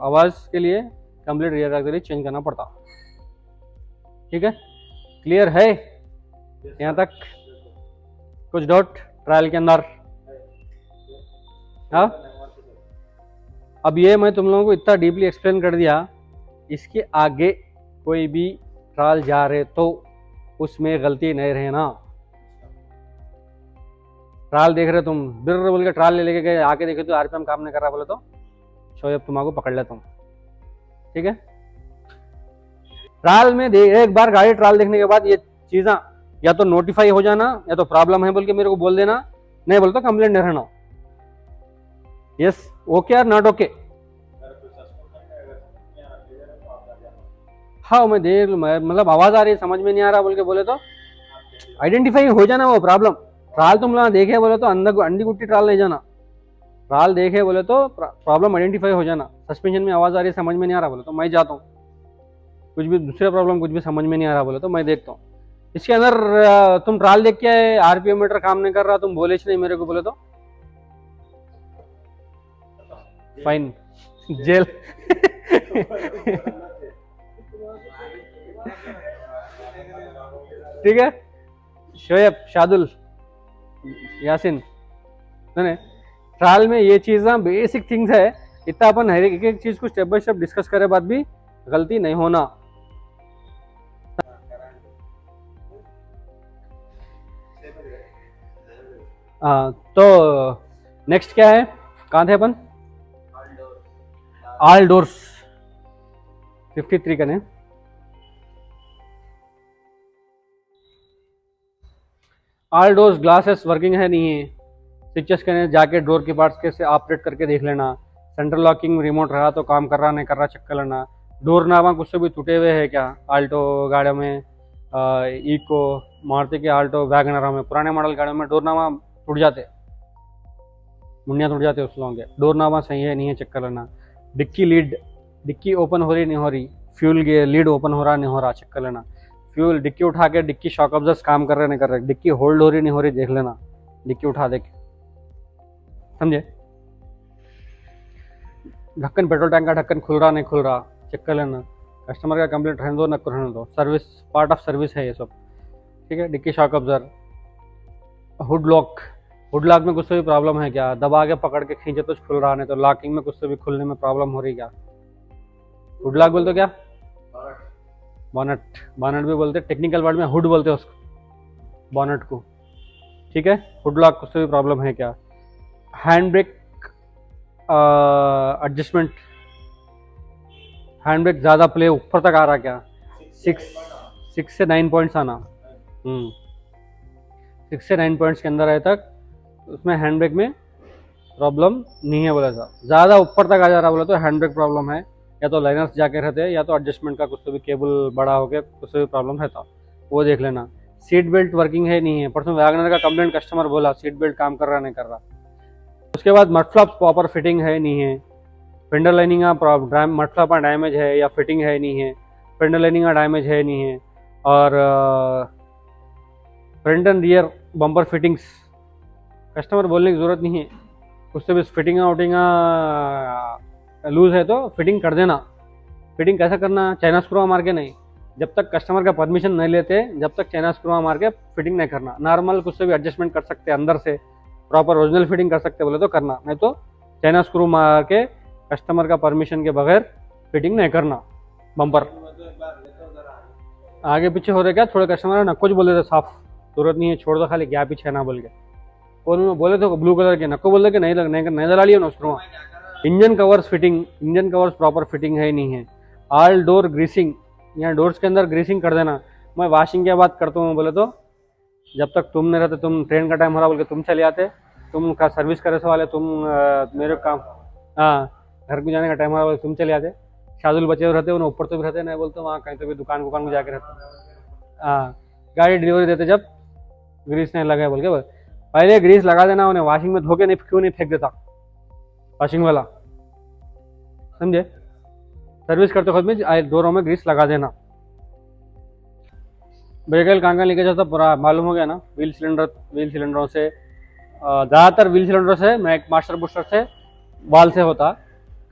आवाज़ के लिए कंप्लीट रियर एक्सल चेंज करना पड़ता। ठीक है, क्लियर है यहाँ तक? कुछ डाउट ट्रायल के अंदर? हाँ, अब ये मैं तुम लोगों को इतना डीपली एक्सप्लेन कर दिया, इसके आगे कोई भी ट्रायल जा रहे तो उसमें गलती नहीं रहना। ट्रायल देख रहे तुम, बिर बोल के ट्रायल ले लेके गए, आके देखे तो आरपीएम काम नहीं कर रहा बोले तो शोएब तुम्हारा पकड़ लेता हूँ। ठीक है, ट्रायल में एक बार गाड़ी ट्रायल देखने के बाद ये चीज़ें या तो नोटिफाई हो जाना, या तो प्रॉब्लम है बोल के मेरे को बोल देना, नहीं बोल तो कंप्लेंट नहीं रहना। यस, ओके और नॉट ओके। हाँ, मैं देख मतलब आवाज़ आ रही है समझ में नहीं आ रहा बोल के बोले तो आइडेंटिफाई हो जाना वो प्रॉब्लम। ट्रायल तुम लोग देखे बोले तो अंदर अंडी गुट्टी ट्रायल नहीं जाना, ट्रायल देखे बोले तो प्रॉब्लम आइडेंटिफाई हो जाना। सस्पेंशन में आवाज़ आ रही है समझ में नहीं आ रहा बोले तो मैं जाता हूँ, कुछ भी दूसरे प्रॉब्लम कुछ भी समझ में नहीं आ रहा बोले तो मैं देखता हूँ। इसके अंदर तुम ट्रायल देख के आरपीएम मीटर काम नहीं कर रहा, तुम बोले नहीं मेरे को बोले तो फाइन, जेल। ठीक है, शोएब, शादुल, यासिन, नहीं ट्रायल में ये चीज़ें बेसिक थिंग्स है। इतना अपन हर एक चीज़ को स्टेप बाय स्टेप डिस्कस करे बाद भी गलती नहीं होना। तो नेक्स्ट क्या है, कहाँ थे अपन? ऑल डोर्स 53 का ने। ऑल डोर्स ग्लासेस वर्किंग है नहीं है, स्विचेस के जाके डोर के पार्ट्स कैसे ऑपरेट करके देख लेना, सेंट्रल लॉकिंग रिमोट रहा तो काम कर रहा नहीं कर रहा चेक कर लेना, डोर नामा कुछ से भी टूटे हुए है क्या, आल्टो गाड़ियों में, इको, मारुति के आल्टो वैगनर में, पुराने मॉडल गाड़ियों में डोर नामा टूट जाते, मुंडियाँ टूट जाते उस लोगों के, डोर नामा सही है नहीं है चेक कर लेना, डिक्की लीड, डिक्की ओपन हो रही नहीं हो रही, फ्यूल के लीड ओपन हो रहा नहीं हो रहा चेक कर लेना, फ्यूल डिक्की उठा के डिक्की शॉक ऑब्जर्स काम कर रहे नहीं कर रहे, डिक्की होल्ड हो रही नहीं हो रही देख लेना, डिक्की उठा दे, समझे। ढक्कन, पेट्रोल टैंक का ढक्कन खुल रहा नहीं खुल रहा चेक कर लेना, कस्टमर का कंप्लेंट रहने दो न रहने दो, सर्विस पार्ट ऑफ सर्विस है ये सब, ठीक है। Dicky shock observe, hood lock, hood lock में कुछ से भी प्रॉब्लम है क्या, दबा के पकड़ के खींचे तो खुल रहा नहीं तो लॉकिंग में कुछ से भी खुलने में प्रॉब्लम हो रही क्या, हुड लॉक बोलते क्या, बॉनेट, बॉनेट भी बोलते, टेक्निकल वर्ड में हुड बोलते हैं उसको, बॉनेट को, ठीक है। हुड लॉक कुछ से भी प्रॉब्लम है क्या, hand brake adjustment, hand brake ज़्यादा प्ले ऊपर तक आ रहा क्या, 6 से 9 पॉइंट्स आना, 6 से 9 पॉइंट्स के अंदर आए तक उसमें हैंड ब्रेक में प्रॉब्लम नहीं है बोला था, ज़्यादा ऊपर तक आ जा रहा बोला तो हैंड ब्रेक प्रॉब्लम है, या तो लाइनर्स जाके रहते हैं या तो एडजस्टमेंट का कुछ तो भी केबल बड़ा हो गया कुछ तो भी प्रॉब्लम रहता, वो देख लेना। सीट बेल्ट वर्किंग है नहीं है, परसों वैगनर का कंप्लेंट कस्टमर बोला सीट बेल्ट काम कर रहा नहीं कर रहा। उसके बाद मड फ्लॉप्स प्रॉपर फिटिंग है नहीं है, फेंडर लाइनिंग का मड फ्लॉप का डैमेज है या फिटिंग है नहीं है, फेंडर लाइनिंग का डैमेज है नहीं है, और front end rear bumper fittings customer बोलने की ज़रूरत नहीं है, उससे भी फिटिंग आउटिंग लूज़ है तो फिटिंग कर देना। फिटिंग कैसा करना, चाइना स्क्रू मार के नहीं, जब तक कस्टमर का परमिशन नहीं लेते जब तक चाइना स्क्रू मार के फिटिंग नहीं करना, नॉर्मल कुछ से भी एडजस्टमेंट कर सकते हैं अंदर से, प्रॉपर ओरिजिनल फिटिंग कर सकते बोले तो करना, नहीं तो चाइना स्क्रू मार के कस्टमर का परमिशन के बगैर फिटिंग नहीं करना। बम्पर आगे पीछे हो रहे क्या, थोड़े कस्टमर ना कुछ बोले थे साफ, जरूरत नहीं है छोड़ दो खाली गैप पीछे ना बोल के, और उन्होंने बोले थे ब्लू कलर के नको बोल के नहीं नहीं दला लिया ना screw. Engine covers fitting, engine covers proper fitting है नहीं है, ऑल डोर ग्रीसिंग, यहाँ डोर्स के अंदर ग्रीसिंग कर देना। मैं वॉशिंग की बात करता हूँ बोले तो जब तक तुम नहीं रहते, तुम ट्रेन का टाइम हो रहा बोल के तुम चले आते, तुम का सर्विस करे से वाले तुम मेरे काम, हाँ घर को जाने का टाइम हो रहा बोले तुम चले आते, शादुल बचे हुए रहते उन्हें ऊपर तो भी रहते नहीं बोलते वहाँ कहीं तो भी दुकान को जाके रहते, हाँ गाड़ी डिलीवरी देते जब ग्रीस नहीं लगा बोल के पहले ग्रीस लगा देना, उन्हें वॉशिंग में धोके नहीं क्यों नहीं फेंक देता वॉशिंग वाला, समझे। सर्विस करते खुद में डोरों में ग्रीस लगा देना। ब्रेक ऑयल कहाँ लीकेज होता पूरा मालूम हो गया ना, व्हील सिलेंडरों से, ज़्यादातर व्हील सिलेंडरों से, मास्टर बूस्टर से, वाल से होता,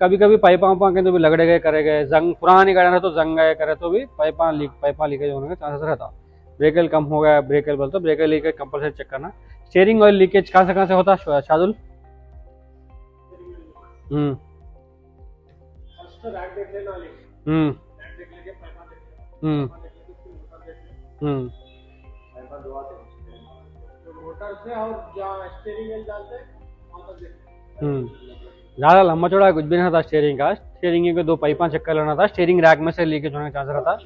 कभी कभी पाइपा के तो भी लगड़े गए करे गए, जंग पुरानी गाड़ी तो जंग गए करे तो भी पाइपा लीकेज होने का चांसेस रहता। ब्रेक ऑयल कम हो गया, ब्रेक ऑयल बोलते brake oil leakage compulsory check करना। स्टीयरिंग ऑयल लीकेज कहाँ से होता शादुल? ज़्यादा लंबा चौड़ा कुछ भी नहीं था स्टीयरिंग का, स्टीयरिंग के 2 पाइपा चेक कर लेना था, स्टीयरिंग रैक में से लीकेज होने का चांस रहता,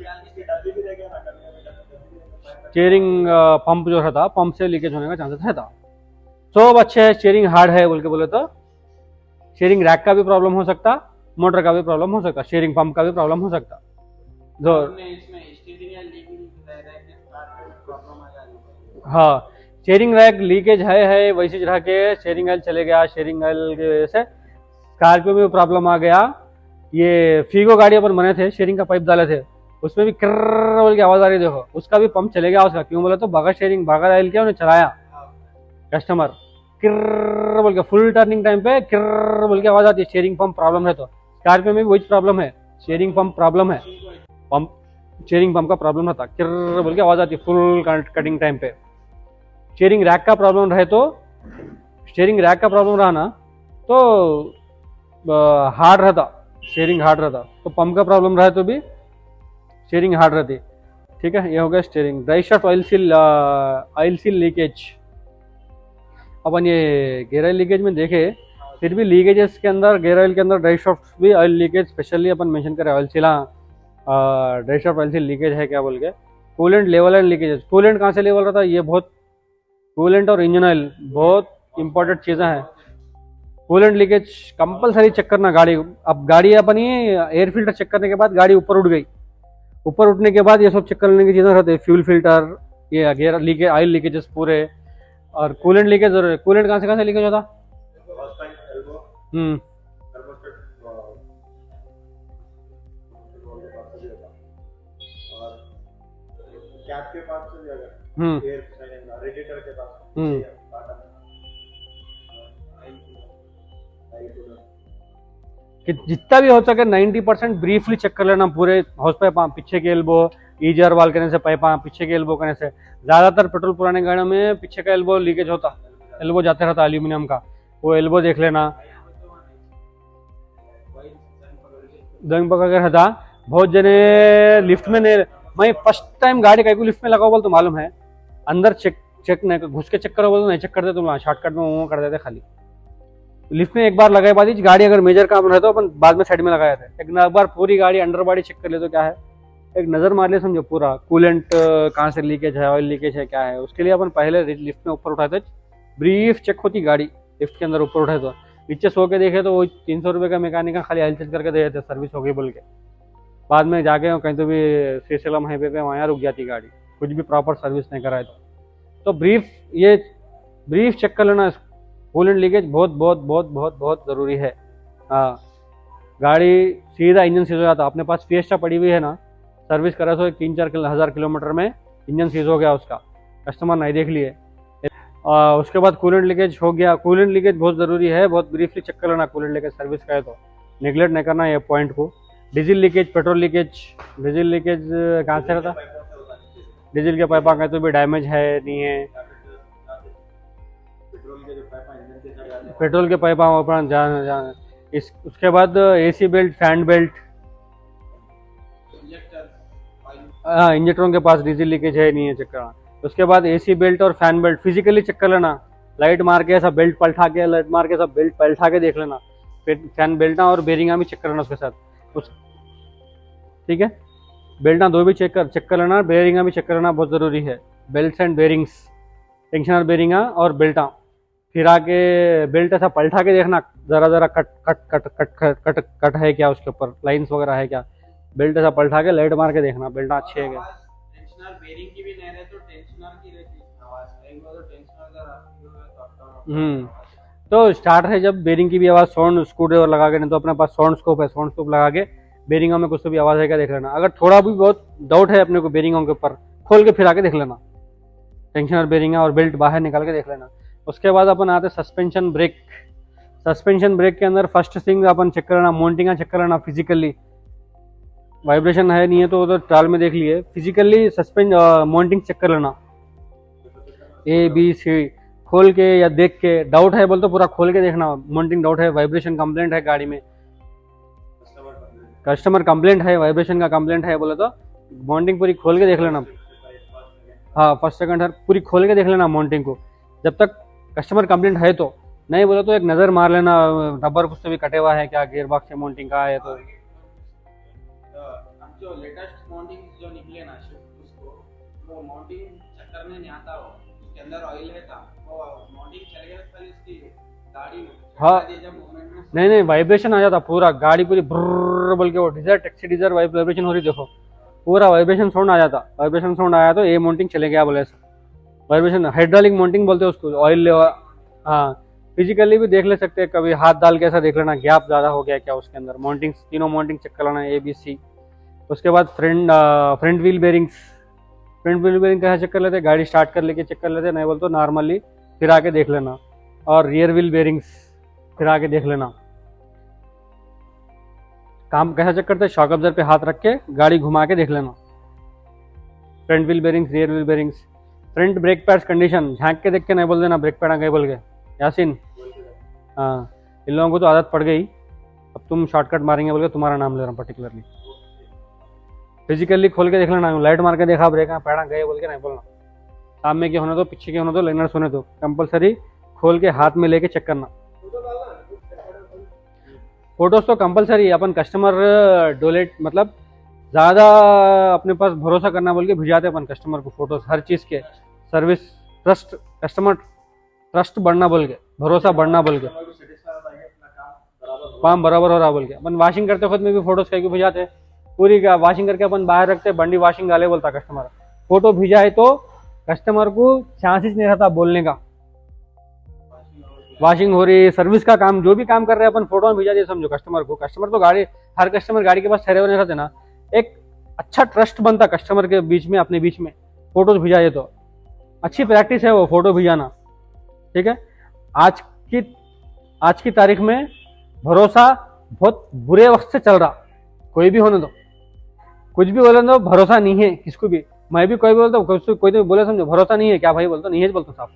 स्टीयरिंग पंप जो रहता पंप से लीकेज होने का चांसेस रहता। सब अच्छे है, स्टीयरिंग हार्ड है बोल के बोले तो स्टीयरिंग रैक का भी प्रॉब्लम हो सकता, मोटर का भी प्रॉब्लम हो सकता, स्टीयरिंग पंप का भी प्रॉब्लम हो सकता। जो हाँ स्टीयरिंग रैक लीकेज है वैसे रह के स्टीयरिंग ऑयल चले गया, स्टीयरिंग ऑयल की वजह से स्कॉर्पियो में प्रॉब्लम आ गया। ये फीगो गाड़ी अपन बने थे, स्टीयरिंग का पाइप डाले थे, उसमें भी कर्र बोल के आवाज आ रही, देखो उसका भी पंप चले गया उसका, क्यों बोला तो बगैर ऑयल किया उन्हें चलाया कस्टमर, किर्र बोल के फुल टर्निंग टाइम पे किर्र बोल के आवाज आती है, स्टीयरिंग पंप प्रॉब्लम है। तो स्कॉर्पियो में भी वही प्रॉब्लम है, स्टीयरिंग पंप प्रॉब्लम है, स्टीयरिंग पंप का प्रॉब्लम रहता, किर्र बोल के आवाज आती है फुल कटिंग टाइम पे। स्टीयरिंग रैक का प्रॉब्लम रहे तो स्टीयरिंग रैक का प्रॉब्लम रहा ना तो हार्ड रहता, स्टीयरिंग हार्ड रहता, तो पंप का प्रॉब्लम रहे तो भी स्टीयरिंग हार्ड रहती, ठीक है। ये हो गया steering. Dry shaft oil seal leakage, अपन ये गेयर ऑयल लीकेज में देखे, फिर भी लीकेजेस के अंदर गेयर ऑयल के अंदर ड्राई शाफ्ट भी ऑयल लीकेज स्पेशली अपन मेंशन करें, oil seal dry shaft oil seal leakage है क्या बोल के। Coolant level and leakages, coolant कहाँ से लेवल रहता, ये बहुत कूलेंट और इंजन ऑयल बहुत इंपॉर्टेंट चीज़ें हैं। कूलेंट लीकेज कंपलसरी चेक करना गाड़ी। अब गाड़ी अपनी एयर फिल्टर चेक करने के बाद गाड़ी ऊपर उठ गई, ऊपर उठने के बाद ये सब चेक करने की चीज़ें रहती है। फ्यूल फिल्टर, ये गेयर लीकेज, ऑयल लीकेजेस पूरे, और कूलेंट लीकेज। और कूलेंट कहाँ से लीकेज होता? हम्म कैप के पास से भी अगर हम्म एयर रेडिएटर के पास हम्म कि जितना भी हो सके 90% ब्रीफली चेक कर लेना पूरे हाउस पाइप, पीछे के एल्बो, ईजर वाल करने से पाइप, पीछे के एल्बो करने से। ज़्यादातर पेट्रोल पुराने गाड़ियों में पीछे का एल्बो लीकेज होता, एल्बो जाते रहता एल्यूमिनियम का, वो एल्बो देख लेना। जंग पकड़ के रहता। बहुत जने लिफ्ट में नहीं, मैं फर्स्ट टाइम गाड़ी कहीं को लिफ्ट में लगा बोल तो मालूम है, अंदर चेक नहीं, घुस के चेक करो बोल तो नहीं चेक करते, तुम शॉर्टकट में वो कर देते खाली। लिफ्ट में एक बार लगाए बाद गाड़ी अगर मेजर काम रहे तो अपन बाद में साइड में लगाए थे। एक बार पूरी गाड़ी अंडर बॉडी चेक कर ले तो क्या है, एक नज़र मार ले समझो पूरा कूलेंट कहाँ से लीकेज है, ऑयल लीकेज है क्या है। उसके लिए अपन पहले लिफ्ट में ऊपर उठाए थे, ब्रीफ चेक होती गाड़ी लिफ्ट के अंदर ऊपर उठाए तो। नीचे सो के देखे तो वो 300 रुपये का मैकेनिक का खाली ऑयल चेक करके दे देते, सर्विस हो गई बोल के। बाद में जाके कहीं तो भी श्रीशैलम हाईवे पे वहाँ रुक जाती गाड़ी, कुछ भी प्रॉपर सर्विस नहीं कराए तो ब्रीफ चेक कर लेना। कूलेंट लीकेज बहुत बहुत बहुत बहुत बहुत ज़रूरी है। हाँ, गाड़ी सीधा इंजन सीज हो जाता। अपने पास फिएस्टा पड़ी हुई है ना, सर्विस करा तो 3-4 हज़ार किलोमीटर में इंजन सीज हो गया उसका, कस्टमर नहीं देख लिए। उसके बाद कूलेंट लीकेज हो गया। कूलेंट लीकेज बहुत ज़रूरी है, बहुत ब्रीफली चेक कर लेना कूलेंट लीकेज सर्विस का है तो, निगलेक्ट नहीं करना ये पॉइंट को। Diesel leakage, petrol leakage. Diesel leakage कहाँ से रहता? डीजल के पाइपा कहीं तो भी डैमेज है नहीं है, पेट्रोल के पाइप उसके बाद एसी बेल्ट, फैन बेल्ट, इंजेक्टरों के पास डीजल लीकेज है नहीं है चेक करना। उसके बाद एसी बेल्ट और फैन बेल्ट फिजिकली चेक कर लेना। लाइट मार के ऐसा बेल्ट पलटा के, लाइट मार के ऐसा बेल्ट पलटा के देख लेना। फैन बेल्टा और बेरिंगा भी चेक कर लेना उसके साथ ठीक है। बेल्टा दो भी चेक कर लेना, बेरिंगा भी चेक कर लेना, बहुत ज़रूरी है। बेल्ट एंड बेरिंग्स, टेंशनर बेरिंगा और बेल्टा, फिर आके बेल्ट ऐसा पलटा के देखना, ज़रा cut cut cut cut cut cut cut है क्या उसके ऊपर, लाइंस वगैरह है क्या। बेल्ट ऐसा पलटा के लाइट मार के देखना बेल्टा अच्छे है क्या। टेंशनर बेरिंग की भी नहीं रहे तो टेंशनर की रहती आवाज, एक बार तो टेंशनर तो स्टार्ट है जब बेरिंग की भी आवाज़, साउंड स्क्रू ड्राइवर लगा के, नहीं तो अपने पास साउंड स्कोप है, साउंड स्कोप लगा के बेरिंगों में कुछ तो भी आवाज़ है क्या देख लेना। अगर थोड़ा भी बहुत डाउट है अपने को बेरिंगों के ऊपर, खोल के फिर आके देख लेना, टेंशनर बेरिंग और बेल्ट बाहर निकाल के देख लेना। उसके बाद अपन आते सस्पेंशन ब्रेक। सस्पेंशन ब्रेक के अंदर फर्स्ट थिंग अपन चेक कर लेना, माउंटिंग चेक कर लेना फिजिकली, वाइब्रेशन है नहीं है तो उधर ट्रायल में देख लिए। फिजिकली माउंटिंग चेक कर लेना, ABC खोल के या देख के। डाउट है बोल तो पूरा खोल के देखना, माउंटिंग डाउट है, वाइब्रेशन कंप्लेंट है गाड़ी में, कस्टमर कंप्लेंट है, वाइब्रेशन का कंप्लेंट है बोले तो माउंटिंग पूरी खोल के देख लेना। हाँ, फर्स्ट सेकंड थर्ड पूरी खोल के देख लेना माउंटिंग को, जब तक कस्टमर कंप्लेंट है तो। नहीं बोले तो एक नज़र मार लेना, रबर कुछ से भी कटे हुआ है क्या, गियर बॉक्स से माउंटिंग का है तो। जो लेटेस्ट माउंटिंग जो निकले ना उसको, वो माउंटिंग चेक करने नहीं आता, वो उसके अंदर ऑयल है था, वो माउंटिंग चल गया खाली उसकी गाड़ी। हाँ, नहीं वाइब्रेशन आ जाता पूरा, गाड़ी पूरी ब्रर बोल के, वो डीजल टैक्सी डीजल वाइब्रेशन हो रही देखो, पूरा वाइब्रेशन साउंड आ जाता। वाइब्रेशन साउंड आया तो ये माउंटिंग चले गया बोले ऐसा। वाइब्रेशन हाइड्रोलिक माउंटिंग बोलते हैं उसको, ऑयल ले। हाँ, फिजिकली भी देख ले सकते हैं, कभी हाथ डाल के ऐसा देख लेना गैप ज़्यादा हो गया क्या उसके अंदर। माउंटिंग तीनों माउंटिंग चेक कर लेना, ABC। उसके बाद front wheel bearings. Front wheel bearing कैसे चेक कर लेते, गाड़ी स्टार्ट कर लेके चेक कर लेते, नहीं बोल तो नॉर्मली फिर आके देख लेना। और रियर व्हील बेरिंग्स फिर आके देख लेना। काम कैसा चेक करते, शॉक अब्जर्वर पे हाथ रख के गाड़ी घुमा के देख लेना। Front wheel bearings, rear wheel bearings. Front brake pads condition झांक के देख के नहीं बोल देना ब्रेक पैड आ गए बोल के, यासीन। हाँ, इन लोगों को तो आदत पड़ गई, अब तुम शॉर्टकट मारेंगे बोल के तुम्हारा नाम ले रहा हूँ पर्टिकुलरली। फिजिकली खोल के देख लेना, लाइट मार के देखा ब्रेक पैड़ा गए बोल के नहीं बोलना। सामने के होने दो, पीछे के होने दो, लाइनर्स होने दो, कंपलसरी खोल के हाथ में लेके चेक करना। फोटोज तो कंपलसरी, अपन कस्टमर डोलेट मतलब ज़्यादा अपने पास भरोसा करना बोल के भिजाते अपन कस्टमर को फोटोज हर चीज़ के। सर्विस ट्रस्ट कस्टमर ट्रस्ट बढ़ना बोल के, भरोसा बढ़ना बोल के, काम बराबर हो रहा बोल के। अपन वॉशिंग करते खुद में भी फोटोज कहीं भिजाते पूरी का वॉशिंग करके अपन बाहर रखते, बंडी वॉशिंग डाले बोलता कस्टमर, फोटो भिजा है तो कस्टमर को चांसेस नहीं रहता बोलने का। वॉशिंग हो रही, सर्विस का काम, जो भी काम कर रहे हैं अपन फोटो में भिजा दिए समझो कस्टमर को। कस्टमर तो गाड़ी, हर कस्टमर गाड़ी के पास ठहरे हुए नहीं रहते ना, एक अच्छा ट्रस्ट बनता कस्टमर के बीच में, अपने बीच में फोटोज भिजाइए तो अच्छी प्रैक्टिस है वो फोटो भिजाना, ठीक है। आज की तारीख में भरोसा बहुत बुरे वक्त से चल रहा, कोई भी होने दो, कुछ भी बोले तो भरोसा नहीं है किसको भी। मैं भी कोई बोलता हूँ, कोई तो बोले समझो भरोसा नहीं है क्या भाई, बोलता नहीं है, बोलता साहब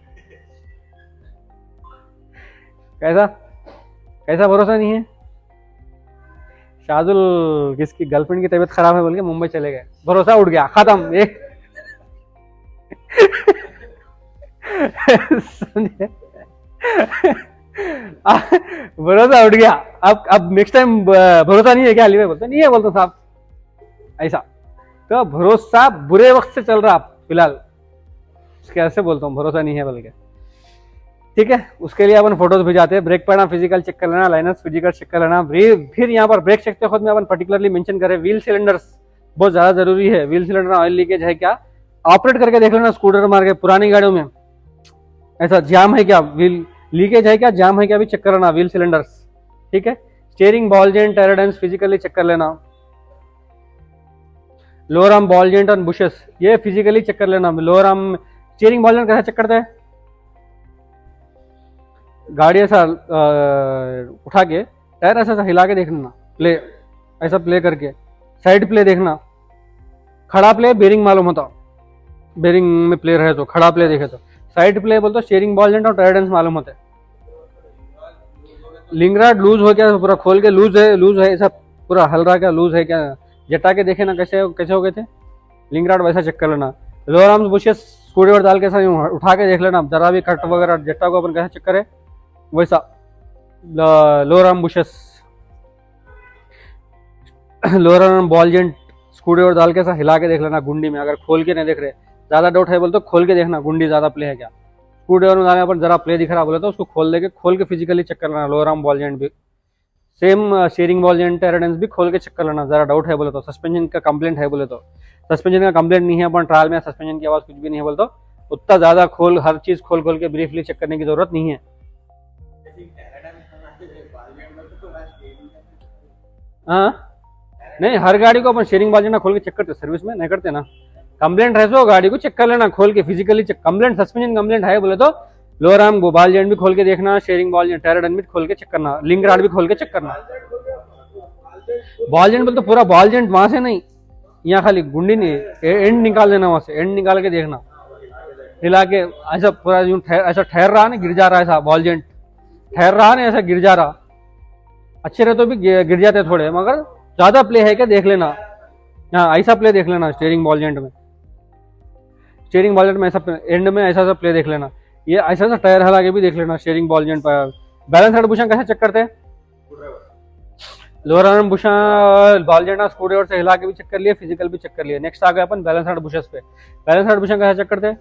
कैसा कैसा भरोसा नहीं है। शाजुल किसकी गर्लफ्रेंड की तबीयत खराब है बोल के मुंबई चले गए, भरोसा उठ गया, खत्म एक समझे भरोसा उठ गया। अब नेक्स्ट टाइम भरोसा नहीं है क्या अली भाई, बोलते नहीं है, बोलता साहब ऐसा। तो भरोसा बुरे वक्त से चल रहा फिलहाल, कैसे बोलता हूँ भरोसा नहीं है बोल के, ठीक है। उसके लिए अपन फोटोज भिजाते हैं, ब्रेक पैडा फिजिकल चेक कर लेना, लाइनर्स फिजिकल चेक कर लेना। फिर यहाँ पर ब्रेक चेक खुद में अपन पर्टिकुलरली मेंशन करें, व्हील सिलेंडर्स बहुत ज्यादा जरूरी है। व्हील सिलेंडर ऑयल लीकेज है क्या, ऑपरेट करके देख लेना, स्कूटर मार के पुरानी गाड़ियों में ऐसा जाम है क्या, व्हील लीकेज है क्या, जाम है क्या, भी चेक कर लेना व्हील सिलेंडर्स, ठीक है। स्टीयरिंग बॉल जेंट टायर डेंस फिजिकली चेक कर लेना। लोअर आर्म बॉल जेंट और बुशेस ये फिजिकली चेक कर लेना। Lower arm steering ball joint कैसे चेक करते हैं, गाड़ी ऐसा उठा के टायर ऐसा हिला के देखना, प्ले ऐसा प्ले करके, साइड प्ले देखना, खड़ा प्ले बेरिंग मालूम होता, बेरिंग में प्ले रहे तो खड़ा प्ले देखे तो, साइड प्ले बोलते स्टीयरिंग बॉल जेंट और टायर डेंस मालूम होते। लिंगराड लूज हो गया पूरा, खोल के लूज है ऐसा पूरा हल रहा क्या, लूज है क्या, जटा के देखे ना कैसे हो गए थे लिंगराड, वैसा चेक कर लेना। लोअर आर्म्स बुशेस स्क्रूड्राइवर डाल के ऐसा उठा के देख लेना, जरा भी कट वगैरह जट्टा को अपन कैसे चेक करें वैसा। Lower arm bushes, lower arm ball joint screwdriver डाल के ऐसा हिला के देख लेना गुंडी में, अगर खोल के नहीं देख रहे, ज्यादा डाउट है बोल तो खोल के देखना गुंडी ज्यादा प्ले है क्या। स्क्रूड्राइवर में डालने पर जरा प्ले दिख रहा बोले तो उसको खोल के फिजिकली चेक कर लेना। लोअर आर्म बॉल जेंट भी same, steering ball joint tie rod डेंस भी खोल के चेक कर लेना, जरा डाउट है बोले तो। सस्पेंशन का कंप्लेंट है बोले तो, सस्पेंशन का कंप्लेंट नहीं है, अपन ट्रायल में सस्पेंशन की आवाज कुछ भी नहीं है बोले तो उतना ज्यादा हर चीज खोल के ब्रीफली चेक करने की जरूरत नहीं है। हाँ नहीं, हर गाड़ी को अपन स्टीयरिंग बॉल जेंट खोल के चेक करते, सर्विस में नहीं करते ना। कंप्लेंट है तो गाड़ी को चेक कर लेना खोल के physically check. Complaint suspension complaint है बोले तो लोअर आर्म बॉल जेंट भी खोल के देखना, स्टीयरिंग बॉल जेंट टायर डेंस भी खोल के चेक करना, लिंक राड भी खोल के चेक करना। बॉल जेंट बोलते पूरा बॉल जेंट वहां से नहीं, यहाँ खाली गुंडी नहीं, एंड निकाल देना, वहां से एंड निकाल के देखना, हिला के ऐसा पूरा ऐसा ठहर रहा ना गिर जा रहा, ऐसा बॉल जेंट ठहर रहा ना ऐसा गिर जा रहा, अच्छे रहे तो भी गिर जाते थोड़े, मगर ज्यादा प्ले है क्या देख लेना। हाँ ऐसा प्ले देख लेना स्टीयरिंग बॉल जेंट में, स्टीयरिंग बॉल जेंट में ऐसा एंड में ऐसा प्ले देख लेना। ये ऐसा टायर हला के भी देख लेना स्टीयरिंग बॉल जेंट पर। बैलेंस हेड बुशा कैसे चेक करते हैं, लोअर आर्म बुशा बॉल जेंट स्क्रूड्राइवर से हिला के भी चेक कर लिए, फिजिकल भी चेक कर लिए। नेक्स्ट आ गया अपन बैलेंस हेड बुशेस पे। बैलेंस हेड बुशा कैसे चेक करते हैं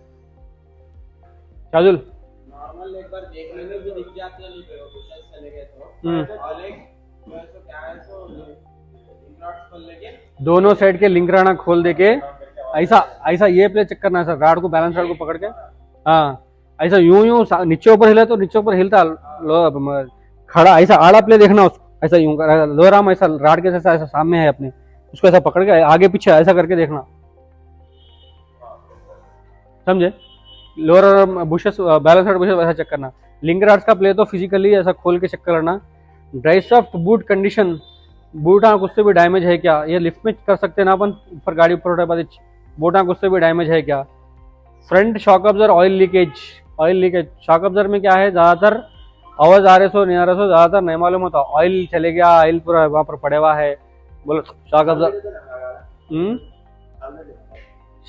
शाजुल? नॉर्मल एक बार देखने में भी दिख जाती है, बुशेस चले गए तो और एक तो क्या है तो लिंक रॉड्स खोल लेके दोनों साइड के लिंक राना खोल दे के ऐसा ये प्ले चेक करना है सर, राड को बैलेंस राड को पकड़ के, हाँ ऐसा यूं नीचे ऊपर हिला तो नीचे ऊपर हिलता खड़ा, ऐसा आड़ा प्ले देखना उसको, ऐसा यूं लोअर आर्म ऐसा राड के जैसा ऐसा सामने है अपने, उसको ऐसा पकड़ के आगे पीछे ऐसा करके देखना, समझे। Lower arm bushes balance rod bushes ऐसा चेक करना। लिंक राड्स का प्ले तो फिजिकली ऐसा खोल के चेक करना। Drive shaft boot condition, boot आंख उससे भी डैमेज है क्या, ये लिफ्ट में कर सकते हैं ना अपन, ऊपर गाड़ी ऊपर उठा बाद बूट आंख उससे भी डैमेज है क्या। Front shock absorber oil leakage, shock absorber में क्या है, ज्यादातर आवाज आ रहे सो नहीं आ रहे सो ज्यादातर नहीं मालूम होता, ऑयल चले गया, ऑयल पूरा वहां पर पड़े हुआ है बोलो शॉक अब्जर्वर।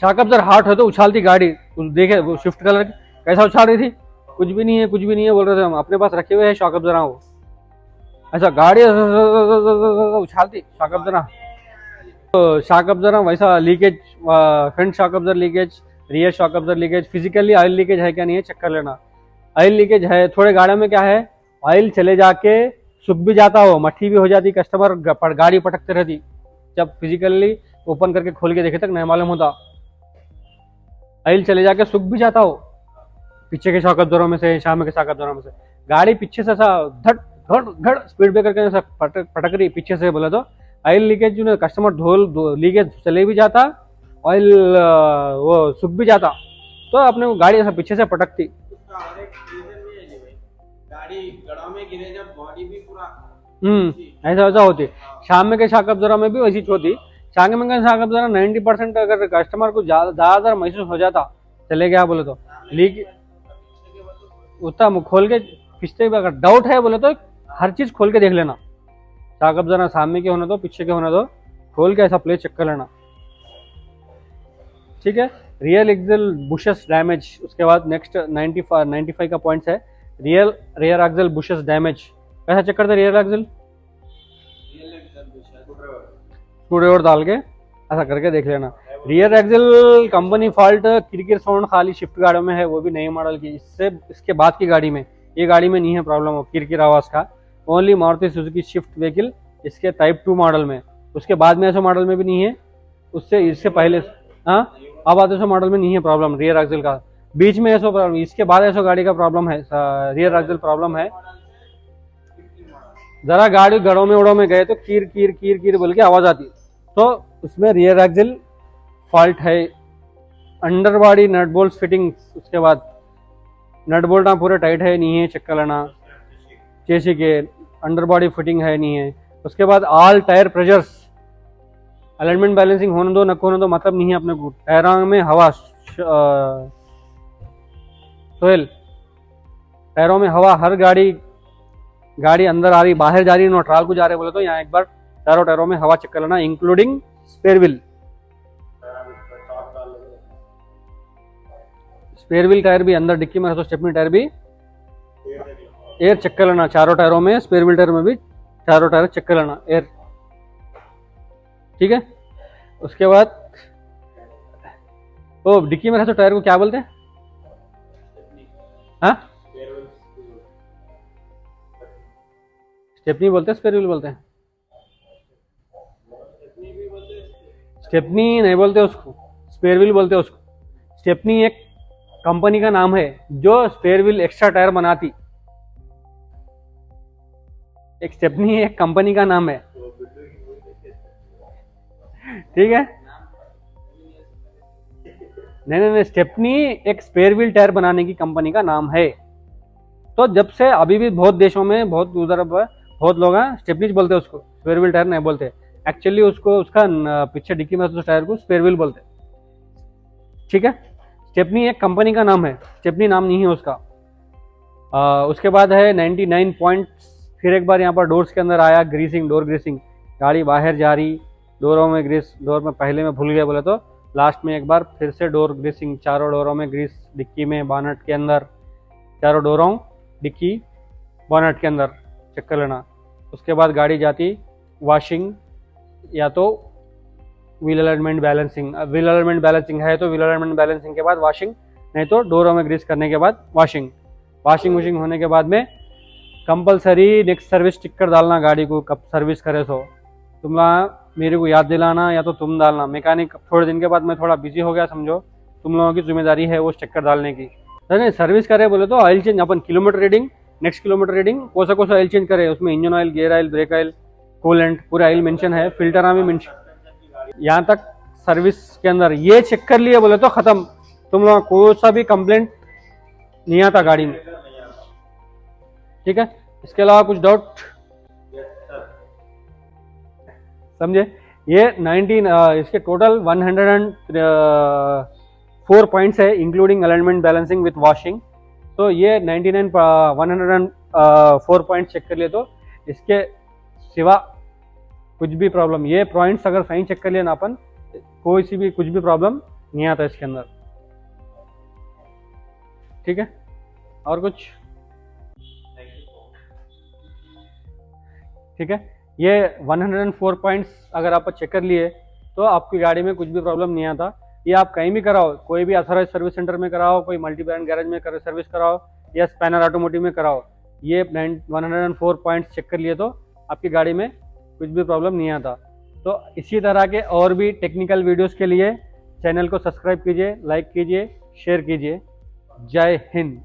शॉक अब्जर्वर हार्ट है तो उछालती गाड़ी, देखे वो स्विफ्ट कलर की कैसा उछाल रही थी, कुछ भी नहीं है बोल रहे थे हम, अपने पास रखे हुए हैं शॉक अब्जर्वर, वो ऐसा गाड़ी उछालती शॉक अब्जर्वर। तो शॉक अब्जर्वर वैसा leakage, front shock absorber leakage, rear shock absorber leakage, physically oil leakage है क्या नहीं है चेक कर लेना। ऑयल लीकेज है, थोड़े गाड़ियों में क्या है ऑयल चले जाके सूख भी जाता हो, मट्टी भी हो जाती, कस्टमर गाड़ी पटकते रहती, जब फिजिकली ओपन करके खोल के देखे तक नहीं मालूम होता। ऑयल चले जाके सूख भी जाता हो पीछे के शॉक अब्जर्वर में से, सामने के शॉक अब्जर्वर में से, गाड़ी पीछे से ऐसा धड़ धड़ धड़ स्पीड ब्रेकर के ऐसा पटक रही पीछे से, बोले तो ऑयल लीकेज जो कस्टमर लीकेज चले भी जाता, ऑयल वो सूख भी जाता, तो अपने को गाड़ी ऐसा पीछे से पटकती। उसका और एक रीजन भी है जी भाई, गाड़ी गड़ाव में गिरे जब बॉडी भी पूरा ऐसा वैसा होती। शाम में के शॉक अब्जर्वर में भी वैसी होती। शाम में के शॉक अब्जर्वर 90% अगर कस्टमर को ज्यादातर महसूस हो जाता चले गया बोले तो लीक उतना खोल के पिछले अगर डाउट है बोले तो हर चीज खोल के देख लेना। शॉक अब्जर्वर सामने के होने दो, पीछे के होने दो, खोल के ऐसा प्ले चेक कर लेना, ठीक है। रियल एक्सल बुशेस डैमेज, उसके बाद नेक्स्ट 95 का पॉइंट्स है रियर एक्सल बुशेस डैमेज। कैसा चेक करते रियर एक्सल? स्क्रूड्राइवर डाल के ऐसा करके देख लेना। रियर एक्सल कंपनी फॉल्ट किरकिर साउंड खाली शिफ्ट गाड़ियों में है, वो भी नई मॉडल की, इसके बाद की गाड़ी में, ये गाड़ी में नहीं है प्रॉब्लम हो किरकिर आवाज का, only Maruti Suzuki shift vehicle इसके टाइप 2 मॉडल में, उसके बाद में ऐसे मॉडल में भी नहीं है, उससे इससे पहले हाँ अब आते सो मॉडल में नहीं है प्रॉब्लम रियर एक्सल का, बीच में ऐसा प्रॉब्लम, इसके बाद ऐसा गाड़ी का प्रॉब्लम है, रियर एक्सल प्रॉब्लम है। जरा गाड़ी गड़ों में उड़ों में गए तो कीर कीर कीर कीर बोल के आवाज आती, तो उसमें रियर एक्सल फॉल्ट है। Under body nut bolt fitting, उसके बाद नट बोल्ट पूरे टाइट है नहीं है चेक कर लेना, चेसी के अंडर बॉडी फिटिंग है नहीं है। उसके बाद all tyre pressures, alignment balancing होने दो न होने दो मतलब नहीं है अपने को, टायरों में हवा सोहेल, टायरों में हवा, हर गाड़ी अंदर आ रही बाहर जा रही न्यूट्रल को जा रहे बोले तो यहाँ एक बार चारों टायरों में हवा चेक कर लेना, including spare wheel. Spare wheel tyre भी अंदर डिक्की में, तो स्टेपनी टायर भी एयर चेक कर लेना, चारों टायरों में, स्पेयर व्हील टायर में भी चारों टायर चेक कर लेना एयर, ठीक है। उसके बाद वो डिक्की में तो टायर को क्या बोलते हैं? हाँ स्टेपनी बोलते हैं, स्पेयर व्हील बोलते हैं? स्टेपनी नहीं बोलते उसको, स्पेयर व्हील बोलते हैं उसको। स्टेपनी एक कंपनी का नाम है जो स्पेयर व्हील एक्स्ट्रा टायर बनाती, एक स्टेपनी एक कंपनी का नाम है, ठीक है। नहीं, स्टेपनी एक स्पेयर व्हील टायर बनाने की कंपनी का नाम है। तो जब से अभी भी बहुत देशों में बहुत उधर बहुत लोग हैं स्टेपनी बोलते हैं उसको, स्पेयर व्हील टायर नहीं बोलते। एक्चुअली उसको उसका पीछे डिक्की में तो टायर को स्पेयर व्हील बोलते, ठीक है। स्टेपनी एक कंपनी का नाम है, स्टेपनी नाम नहीं है उसका। उसके बाद है 99 पॉइंट्स। फिर एक बार यहाँ पर डोर्स के अंदर आया ग्रीसिंग, डोर ग्रीसिंग, गाड़ी बाहर जा रही, डोरों में ग्रीस, डोर में पहले में भूल गया बोले तो लास्ट में एक बार फिर से डोर ग्रीसिंग, चारों डोरों में ग्रीस, डिक्की में, बानट के अंदर, चारों डोरों, डिक्की, बानट के अंदर चेक कर लेना। उसके बाद गाड़ी जाती वॉशिंग, या तो wheel alignment balancing, wheel alignment balancing है तो व्हील अलाइनमेंट बैलेंसिंग के बाद वॉशिंग, नहीं तो डोरों में ग्रीस करने के बाद वॉशिंग। वॉशिंग होने के बाद में कंपलसरी नेक्स्ट सर्विस स्टिकर डालना गाड़ी को, कब सर्विस करे सो तुम मेरे को याद दिलाना या तो तुम डालना। मैकेनिक थोड़े दिन के बाद मैं थोड़ा बिजी हो गया समझो, तुम लोगों की जिम्मेदारी है वो स्टिकर डालने की। नहीं सर्विस करे बोले तो ऑयल चेंज, अपन kilometre reading, next kilometre reading कोसा ऑयल चेंज करे, उसमें engine oil, gear oil, brake oil, coolant पूरा ऑयल मेंशन है, फिल्टर में मेंशन, यहाँ तक सर्विस के अंदर ये चेक कर लिए बोले तो खत्म, तुम लोग कोई सा भी कंप्लेंट नहीं आता गाड़ी में, ठीक है। इसके अलावा कुछ डाउट समझे? ये 19 इसके टोटल 104 पॉइंट्स है including alignment balancing with washing. तो ये 104 पॉइंट चेक कर लिए तो इसके सिवा कुछ भी प्रॉब्लम, ये पॉइंट्स अगर सही चेक कर लिया ना अपन, कोई सी भी कुछ भी प्रॉब्लम नहीं आता इसके अंदर, ठीक है। और कुछ? ठीक है, ये 104 पॉइंट्स अगर आप चेक कर लिए तो आपकी गाड़ी में कुछ भी प्रॉब्लम नहीं आता। ये आप कहीं भी कराओ, कोई भी अथॉराइज सर्विस सेंटर में कराओ, कोई मल्टी ब्रांड गैरेज में सर्विस कराओ या स्पैनर ऑटोमोटिव में कराओ, ये 104 पॉइंट्स चेक कर लिए तो आपकी गाड़ी में कुछ भी प्रॉब्लम नहीं आता। तो इसी तरह के और भी टेक्निकल वीडियोस के लिए चैनल को सब्सक्राइब कीजिए, लाइक कीजिए, शेयर कीजिए। जय हिंद।